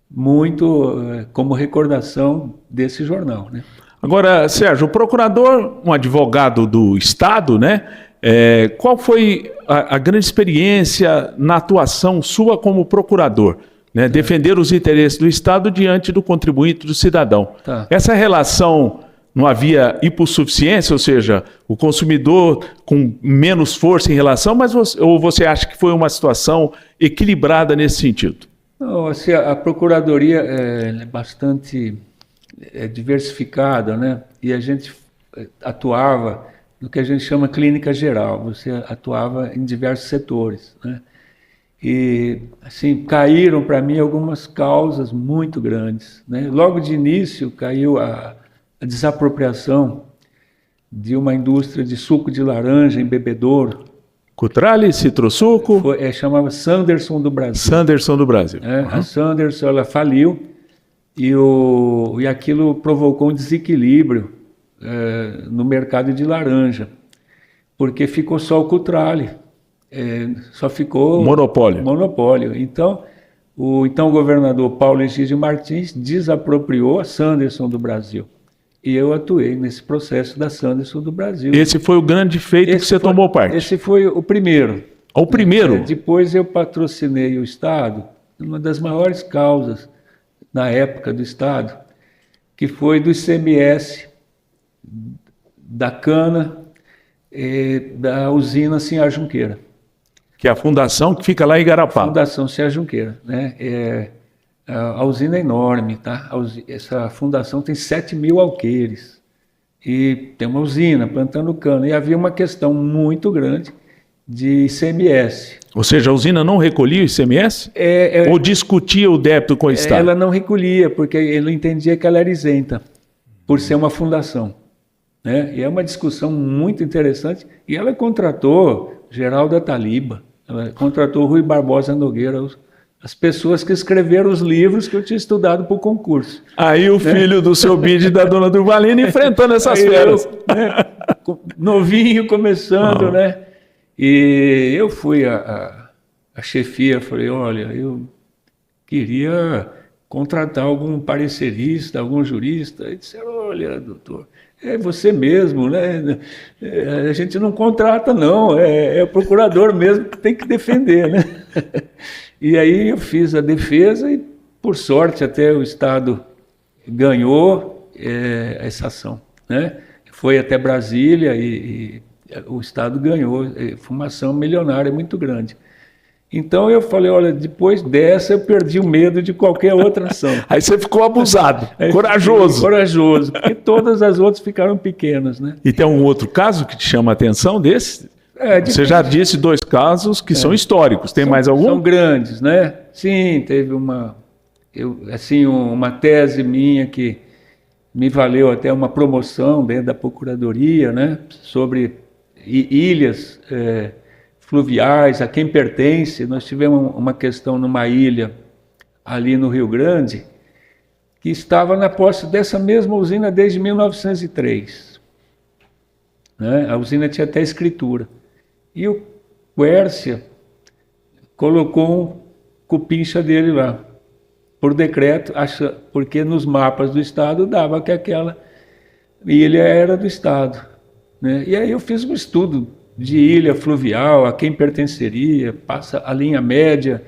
muito como recordação desse jornal, né? Agora, Sérgio, o procurador, um advogado do Estado, né? Qual foi a grande experiência na atuação sua como procurador? Né? Defender os interesses do Estado diante do contribuinte do cidadão. Essa relação, não havia hipossuficiência, ou seja, o consumidor com menos força em relação, ou você acha que foi uma situação equilibrada nesse sentido? Não, assim, a Procuradoria é bastante diversificada, né? E a gente atuava no que a gente chama clínica geral, você atuava em diversos setores, né? E, assim, caíram para mim algumas causas muito grandes, né? Logo de início caiu a desapropriação de uma indústria de suco de laranja em Bebedouro. Cutrale, Citrosuco? Chamava Sanderson do Brasil. Sanderson do Brasil. A Sanderson, ela faliu e aquilo provocou um desequilíbrio no mercado de laranja, porque ficou só o Cutrale, só ficou monopólio. Então, o governador Paulo Egídio Martins desapropriou a Sanderson do Brasil. E eu atuei nesse processo da Sanderson do Brasil. Esse foi o grande feito que você tomou parte? Esse foi o primeiro. O primeiro? Depois eu patrocinei o Estado, uma das maiores causas na época do Estado, que foi do ICMS, da cana, da usina Sinhá Junqueira. Que é a fundação que fica lá em Igarapá. Fundação Sinhá Junqueira, né? A usina é enorme, tá? Essa fundação tem 7.000 alqueires e tem uma usina plantando cana. E havia uma questão muito grande de ICMS. Ou seja, a usina não recolhia o ICMS? Ou discutia o débito com o Estado? Ela não recolhia, porque ele entendia que ela era isenta, por ser uma fundação, né? E é uma discussão muito interessante. E ela contratou Geraldo Ataliba, ela contratou Rui Barbosa Nogueira, as pessoas que escreveram os livros que eu tinha estudado para o concurso. Aí o filho do seu Bide e da dona Durvalina enfrentando essas feras. Novinho, começando, né? E eu fui a chefia, falei, olha, eu queria contratar algum parecerista, algum jurista. E disseram, olha, doutor, é você mesmo, né? A gente não contrata, não, é o procurador mesmo que tem que defender, né? E aí eu fiz a defesa e, por sorte, até o Estado ganhou essa ação, né? Foi até Brasília e o Estado ganhou. Foi uma ação milionária muito grande. Então eu falei, olha, depois dessa eu perdi o medo de qualquer outra ação. Aí você ficou abusado, corajoso. Corajoso, porque todas as outras ficaram pequenas, né? E tem um outro caso que te chama a atenção desse? Você já disse 2 casos que são históricos. Tem mais algum? São grandes, né? Sim, teve uma tese minha que me valeu até uma promoção dentro da Procuradoria, né? Sobre ilhas fluviais, a quem pertence. Nós tivemos uma questão numa ilha ali no Rio Grande que estava na posse dessa mesma usina desde 1903. Né? A usina tinha até escritura. E o Quércia colocou um cupincha dele lá, por decreto, porque nos mapas do Estado dava que aquela ilha era do Estado. Né? E aí eu fiz um estudo de ilha fluvial, a quem pertenceria, passa a linha média,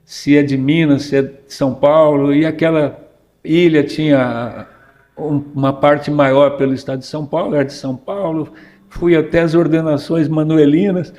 se é de Minas, se é de São Paulo, e aquela ilha tinha uma parte maior pelo Estado de São Paulo, era de São Paulo. Fui até as ordenações manuelinas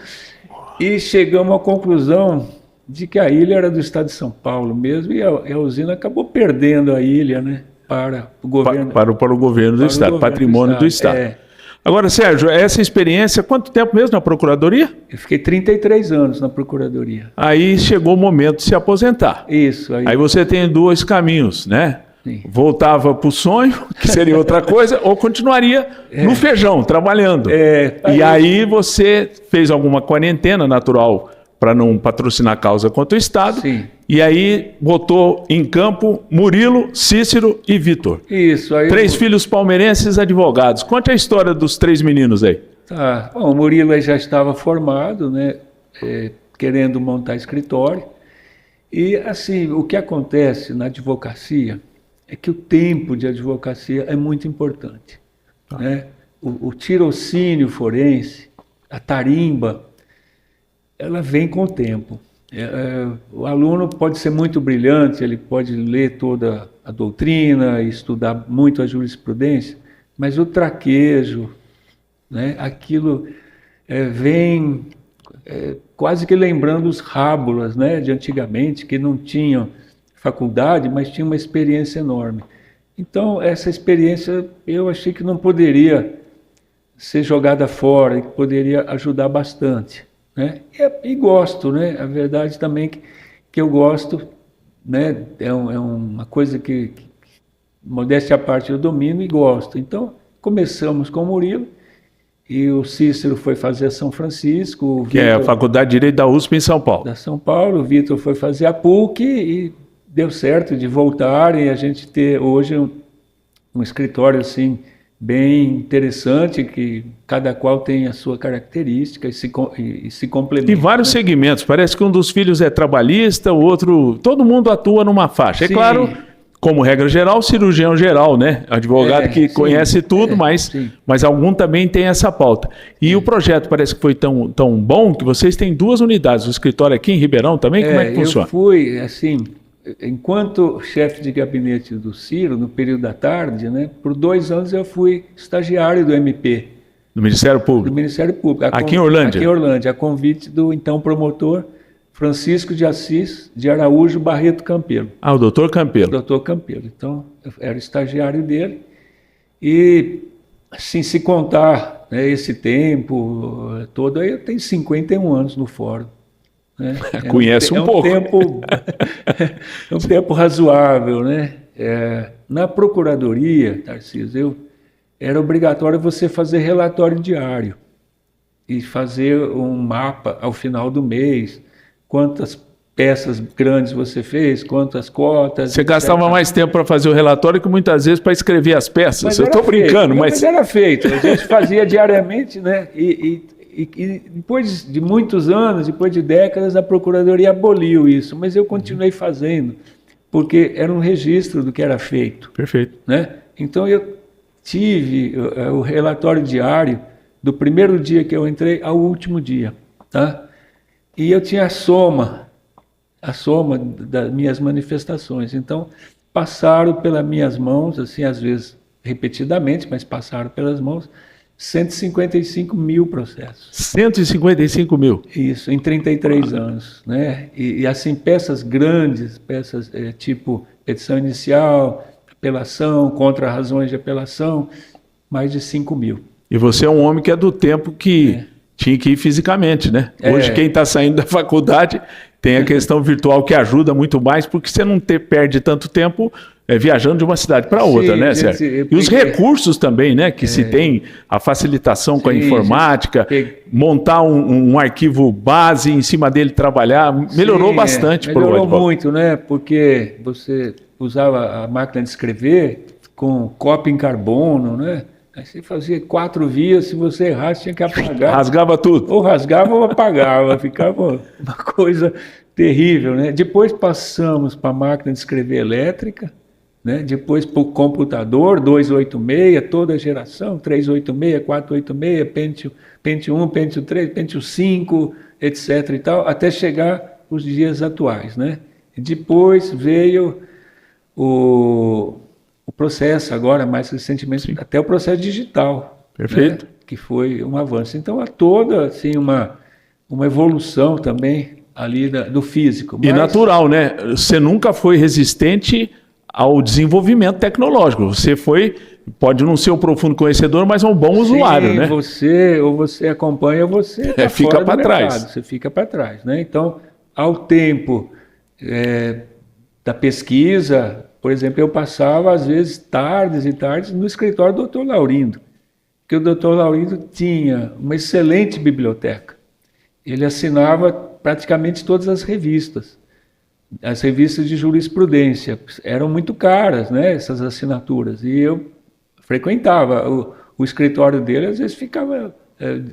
e chegamos à conclusão de que a ilha era do Estado de São Paulo mesmo, e a usina acabou perdendo a ilha, né, para o governo. Para o governo do Estado, patrimônio do Estado. Agora, Sérgio, essa experiência, quanto tempo mesmo na Procuradoria? Eu fiquei 33 anos na Procuradoria. Aí chegou o momento de se aposentar. Isso. Aí você tem 2 caminhos, né? Sim. Voltava para o sonho, que seria outra coisa, ou continuaria no feijão, trabalhando. E aí você fez alguma quarentena natural para não patrocinar a causa contra o Estado. Sim. E aí botou em campo Murilo, Cícero e Vitor. Isso. Aí 3 filhos palmeirenses advogados. Conte a história dos 3 meninos aí. Tá. Bom, o Murilo já estava formado, né, querendo montar escritório. E assim, o que acontece na advocacia é que o tempo de advocacia é muito importante. Né? O tirocínio forense, a tarimba, ela vem com o tempo. O aluno pode ser muito brilhante, ele pode ler toda a doutrina, estudar muito a jurisprudência, mas o traquejo, né, aquilo vem quase que lembrando os rábulas, né, de antigamente, que não tinham faculdade, mas tinha uma experiência enorme. Então, essa experiência eu achei que não poderia ser jogada fora, que poderia ajudar bastante. Né? E gosto, né? A verdade também que eu gosto, né? É uma coisa que modéstia à parte, eu domino e gosto. Então, começamos com o Murilo, e o Cícero foi fazer a São Francisco. O que é a Faculdade de Direito da USP em São Paulo. Da São Paulo, o Vitor foi fazer a PUC e deu certo de voltar e a gente ter hoje um escritório assim bem interessante, que cada qual tem a sua característica e se complementa. E vários segmentos. Parece que um dos filhos é trabalhista, o outro... Todo mundo atua numa faixa. Sim. É claro, como regra geral, cirurgião geral, né? Advogado que sim, conhece tudo, mas algum também tem essa pauta. E o projeto parece que foi tão bom que vocês têm 2 unidades. O escritório aqui em Ribeirão também, como é que funciona? Eu fui, assim... enquanto chefe de gabinete do Ciro, no período da tarde, né, por 2 anos eu fui estagiário do MP. Do Ministério Público? Do Ministério Público. Aqui em Orlândia? Aqui em Orlândia, a convite do então promotor Francisco de Assis de Araújo Barreto Campelo. Ah, o doutor Campelo. Doutor Campelo. Então, eu era estagiário dele. E, assim, se contar, né, esse tempo todo, aí eu tenho 51 anos no fórum. Né? Conhece um pouco. É um tempo razoável, né? Na procuradoria, Tarcísio, era obrigatório você fazer relatório diário e fazer um mapa ao final do mês, quantas peças grandes você fez, quantas cotas. Você gastava mais tempo para fazer o relatório que muitas vezes para escrever as peças. Mas eu estou brincando, mas era feito. A gente fazia diariamente, né? E depois de muitos anos, depois de décadas, a Procuradoria aboliu isso, mas eu continuei fazendo, porque era um registro do que era feito. Perfeito. Né? Então eu tive o relatório diário do primeiro dia que eu entrei ao último dia. Tá? E eu tinha a soma das minhas manifestações. Então passaram pelas minhas mãos, assim, às vezes repetidamente, mas passaram pelas mãos, 155 mil processos. 155 mil? Isso, em 33 anos. Né? E assim, peças grandes, peças tipo petição inicial, apelação, contra razões de apelação, mais de 5 mil. E você é um homem que é do tempo que tinha que ir fisicamente, né? Hoje quem está saindo da faculdade tem a questão virtual que ajuda muito mais, porque você não perde tanto tempo viajando de uma cidade para outra, né, Sérgio? E os recursos também, né? Que se tem a facilitação com a informática, montar um arquivo base, em cima dele trabalhar, melhorou bastante. Melhorou muito, né? Porque você usava a máquina de escrever com cópia em carbono, né? Aí você fazia 4 vias, se você errasse tinha que apagar. Rasgava tudo. Ou rasgava ou apagava, ficava uma coisa terrível, né? Depois passamos para a máquina de escrever elétrica, né? Depois para o computador, 286, toda a geração, 386, 486, Pentium 1, Pentium 3, Pentium 5, etc. e tal, até chegar os dias atuais, né? E depois veio o processo, agora mais recentemente, até o processo digital. Perfeito. Né? Que foi um avanço. Então, há toda assim, uma evolução também ali do físico. E natural, né? Você nunca foi resistente ao desenvolvimento tecnológico. Você pode não ser um profundo conhecedor, mas é um bom usuário, né? Você acompanha, você tá fica para trás. Você fica para trás, né? Então, ao tempo da pesquisa, por exemplo, eu passava, às vezes, tardes e tardes no escritório do Dr. Laurindo, porque o Dr. Laurindo tinha uma excelente biblioteca. Ele assinava praticamente todas as revistas de jurisprudência. Eram muito caras, né, essas assinaturas, e eu frequentava o escritório dele, às vezes ficava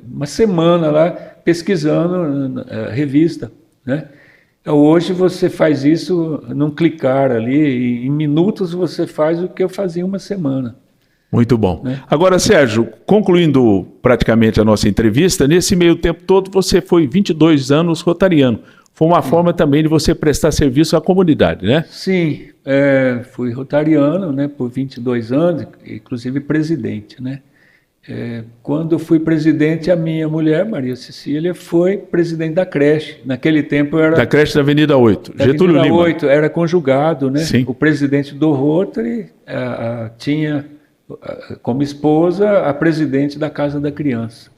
uma semana lá pesquisando revista, né? Hoje você faz isso num clicar ali, e em minutos você faz o que eu fazia em uma semana. Muito bom. Né? Agora, Sérgio, concluindo praticamente a nossa entrevista, nesse meio tempo todo você foi 22 anos rotariano. Foi uma forma também de você prestar serviço à comunidade, né? Sim, fui rotariano, né, por 22 anos, inclusive presidente, né? Quando eu fui presidente, a minha mulher, Maria Cecília, foi presidente da creche. Naquele tempo eu era... Da creche da Avenida 8, Getúlio Lima. Avenida 8, era conjugado, né? Sim. O presidente do Rotary tinha como esposa a presidente da Casa da Criança.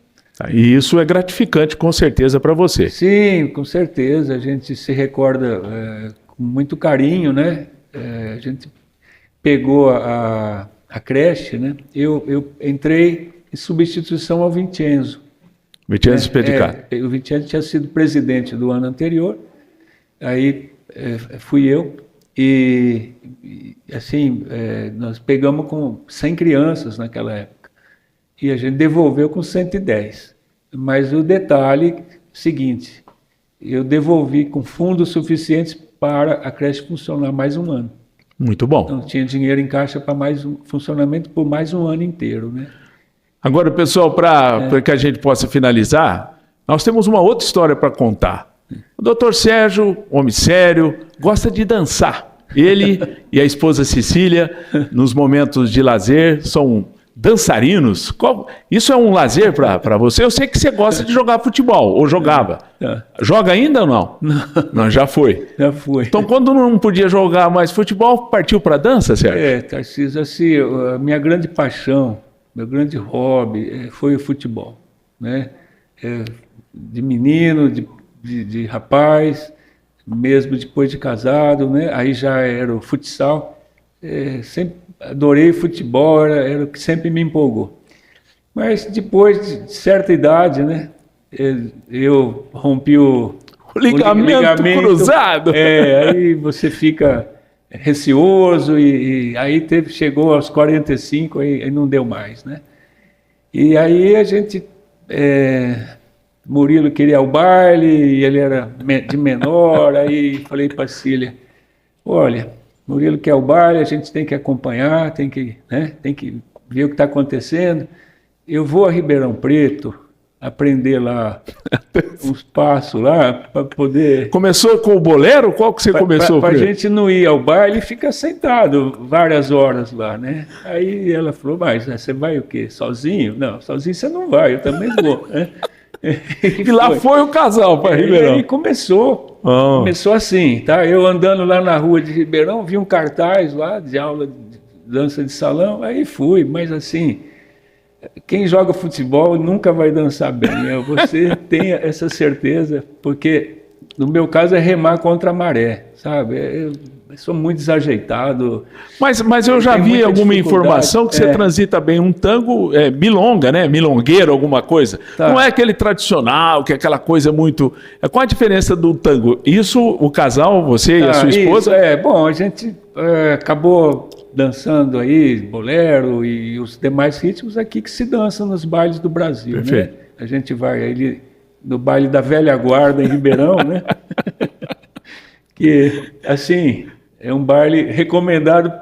E isso é gratificante, com certeza, para você. Sim, com certeza. A gente se recorda com muito carinho, né? A gente pegou a creche, né? Eu entrei em substituição ao Vincenzo. Vincenzo Spedicato. O Vincenzo tinha sido presidente do ano anterior, aí fui eu, e assim, nós pegamos com 100 crianças naquela época, e a gente devolveu com 110. Mas o detalhe seguinte, eu devolvi com fundos suficientes para a creche funcionar mais um ano. Muito bom. Então tinha dinheiro em caixa para mais um funcionamento por mais um ano inteiro, né? Agora, pessoal, para que a gente possa finalizar, nós temos uma outra história para contar. O doutor Sérgio, homem sério, gosta de dançar. Ele e a esposa Cecília, nos momentos de lazer, são dançarinos. Isso é um lazer para você? Eu sei que você gosta de jogar futebol, ou jogava. Joga ainda ou não? Não, já foi. Já foi. Então, quando não podia jogar mais futebol, partiu para dança, Sérgio? Tarcísio, assim, a minha grande paixão, meu grande hobby foi o futebol, né? De menino, de rapaz, mesmo depois de casado, né? Aí já era o futsal. Sempre adorei futebol, era o que sempre me empolgou. Mas depois de certa idade, né? Eu rompi o ligamento cruzado. Aí você fica receoso e aí chegou aos 45, aí não deu mais, né? E aí a gente... Murilo queria o baile, e ele era de menor, aí falei para a Cília, olha, Murilo quer o baile, a gente tem que acompanhar, tem que ver o que está acontecendo. Eu vou a Ribeirão Preto aprender lá uns passos lá para poder... Começou com o bolero? Qual que você começou? Para a gente não ir ao baile e ficar sentado várias horas lá, né? Aí ela falou, mas você vai o quê? Sozinho? Não, sozinho você não vai, eu também vou, né? E lá foi o casal para Ribeirão. E aí começou assim, tá? Eu andando lá na rua de Ribeirão, vi um cartaz lá de aula de dança de salão, aí fui, mas assim, quem joga futebol nunca vai dançar bem, você tenha essa certeza, porque no meu caso é remar contra a maré, sabe? Eu sou muito desajeitado. Mas eu já vi alguma informação que você transita bem um tango milonga, né? Milongueiro, alguma coisa. Tá. Não é aquele tradicional, que é aquela coisa muito... Qual a diferença do tango? Isso, o casal, você e a sua esposa? Bom, a gente acabou dançando aí bolero e os demais ritmos aqui que se dançam nos bailes do Brasil, perfeito, né? A gente vai aí no baile da velha guarda em Ribeirão, né? Que, assim... É um baile recomendado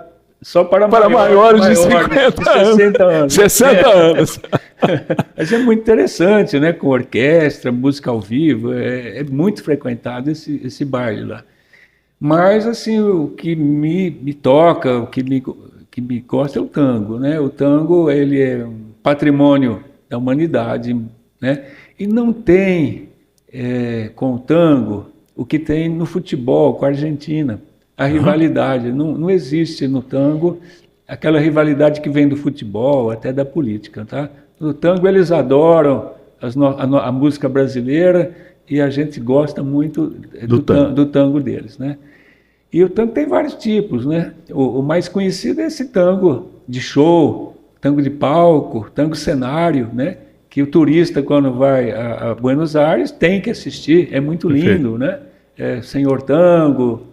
só para maiores de 50 anos. 60 anos. 60 anos. Mas é muito interessante, né? Com orquestra, música ao vivo, é muito frequentado esse baile lá. Mas, assim, o que me toca, o que me gosta é o tango, né? O tango, ele é um patrimônio da humanidade, né? E não tem com o tango o que tem no futebol com a Argentina. A rivalidade, não existe no tango aquela rivalidade que vem do futebol, até da política, tá? No tango eles adoram a música brasileira e a gente gosta muito do tango deles, né? E o tango tem vários tipos, né? O mais conhecido é esse tango de show, tango de palco, tango cenário, né? Que o turista, quando vai a Buenos Aires, tem que assistir, é muito lindo, né? Senhor Tango...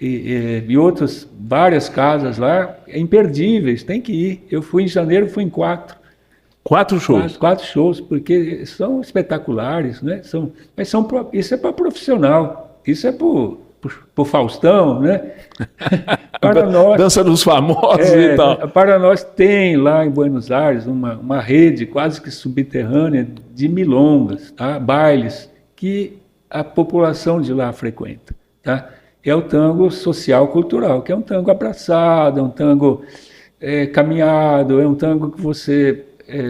E outras, várias casas lá, imperdíveis, tem que ir. Eu fui em janeiro, fui em 4. 4 shows? 4 shows, porque são espetaculares, né? Isso é para profissional, isso é para o Faustão, né? Para nós, dança dos famosos e tal. Para nós tem lá em Buenos Aires uma rede quase que subterrânea de milongas, tá? Bailes, que a população de lá frequenta, tá? É o tango social-cultural, que é um tango abraçado, é um tango caminhado, é um tango que você...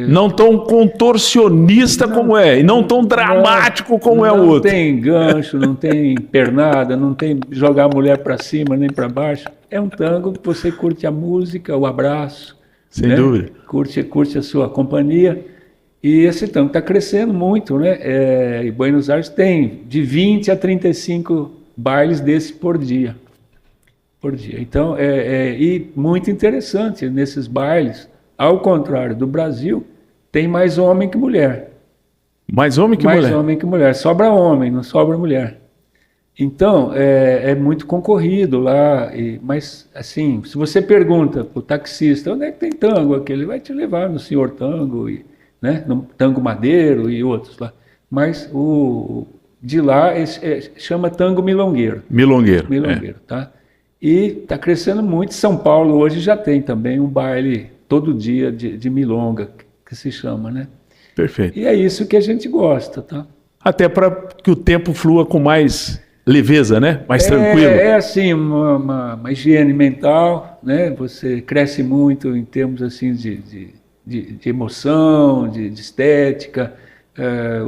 Não tão contorcionista como e não tão dramático como é o outro. Não tem gancho, não tem pernada, não tem jogar a mulher para cima nem para baixo. É um tango que você curte a música, o abraço. Sem dúvida. Curte a sua companhia. E esse tango está crescendo muito, né? E Buenos Aires tem de 20 a 35 bailes desses por dia. Então, e muito interessante, nesses bailes, ao contrário do Brasil, tem mais homem que mulher. Mais homem que mulher? Mais homem que mulher. Sobra homem, não sobra mulher. Então, é muito concorrido lá. Mas, assim, se você pergunta para o taxista, onde é que tem tango aqui? Ele vai te levar no Senhor Tango, né? No Tango Madeiro e outros lá. Mas de lá chama tango milongueiro. Milongueiro, tá? E está crescendo muito. São Paulo hoje já tem também um baile todo dia de milonga, que se chama, né? Perfeito. E é isso que a gente gosta, tá? Até para que o tempo flua com mais leveza, né? Mais tranquilo. É assim, uma higiene mental, né? Você cresce muito em termos assim de emoção, de estética.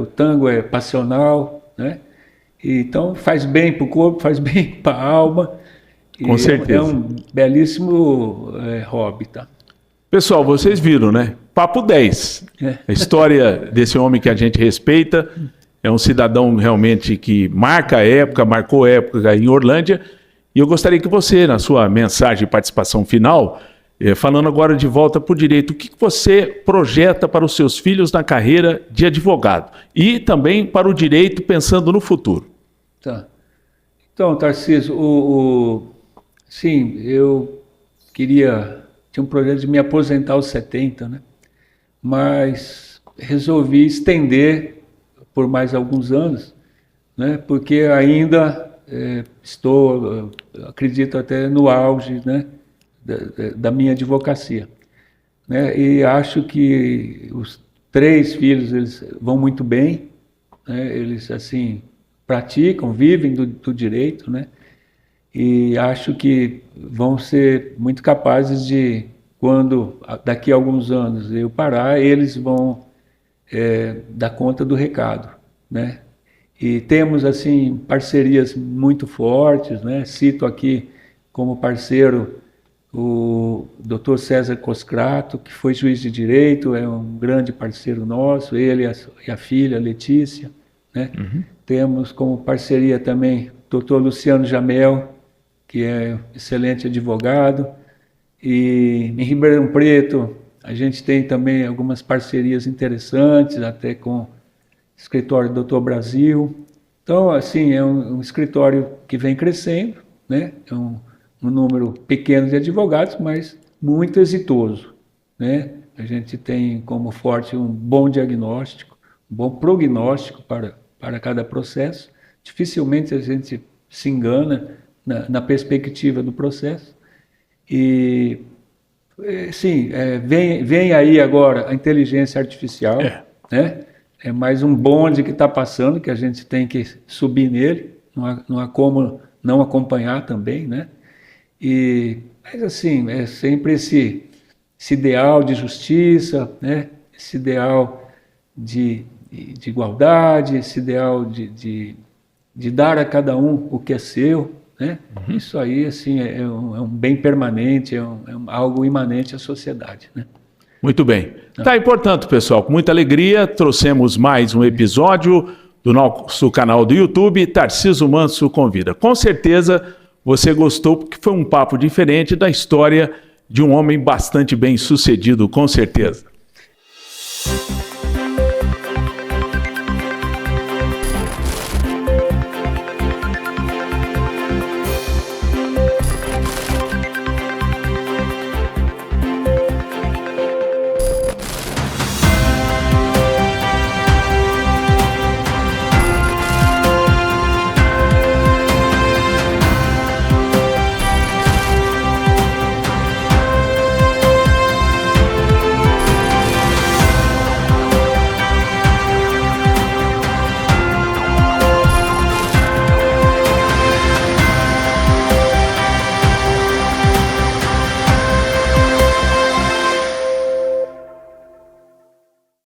O tango é passional, né? Então faz bem para o corpo, faz bem para a alma. Com certeza. É um belíssimo hobby, tá? Pessoal, vocês viram, né? Papo 10. A história desse homem que a gente respeita. É um cidadão realmente que marcou época em Orlândia. E eu gostaria que você, na sua mensagem de participação final, falando agora de volta para o direito, o que você projeta para os seus filhos na carreira de advogado? E também para o direito, pensando no futuro. Tá. Então, Tarcísio, sim, eu tinha um projeto de me aposentar aos 70, né? Mas resolvi estender por mais alguns anos, né? Porque ainda acredito até no auge, né? Da minha advocacia, né? E acho que os 3 filhos eles vão muito bem, né? Eles assim praticam, vivem do direito, né? E acho que vão ser muito capazes de, quando daqui a alguns anos eu parar, eles vão dar conta do recado, né? E temos assim parcerias muito fortes, né? Cito aqui como parceiro o Dr. César Coscrato, que foi juiz de direito, é um grande parceiro nosso, ele e a filha Letícia, né? Uhum. Temos como parceria também o Dr. Luciano Jamel, que é excelente advogado, e em Ribeirão Preto a gente tem também algumas parcerias interessantes, até com o escritório do Dr. Brasil. Então, assim, é um escritório que vem crescendo, né? É um número pequeno de advogados, mas muito exitoso, né? A gente tem como forte um bom diagnóstico, um bom prognóstico para cada processo. Dificilmente a gente se engana na perspectiva do processo. E, sim, vem aí agora a inteligência artificial, né? É mais um bonde que está passando, que a gente tem que subir nele, não há como não acompanhar também, né? Mas assim, é sempre esse ideal de justiça, né? Esse ideal de igualdade, esse ideal de dar a cada um o que é seu, né? Uhum. Isso aí assim, é um bem permanente, é algo imanente à sociedade, né? Muito bem. Tá, e portanto, pessoal, com muita alegria, trouxemos mais um episódio do nosso canal do YouTube, Tarcísio Manso Convida. Com certeza você gostou, porque foi um papo diferente da história de um homem bastante bem sucedido, com certeza.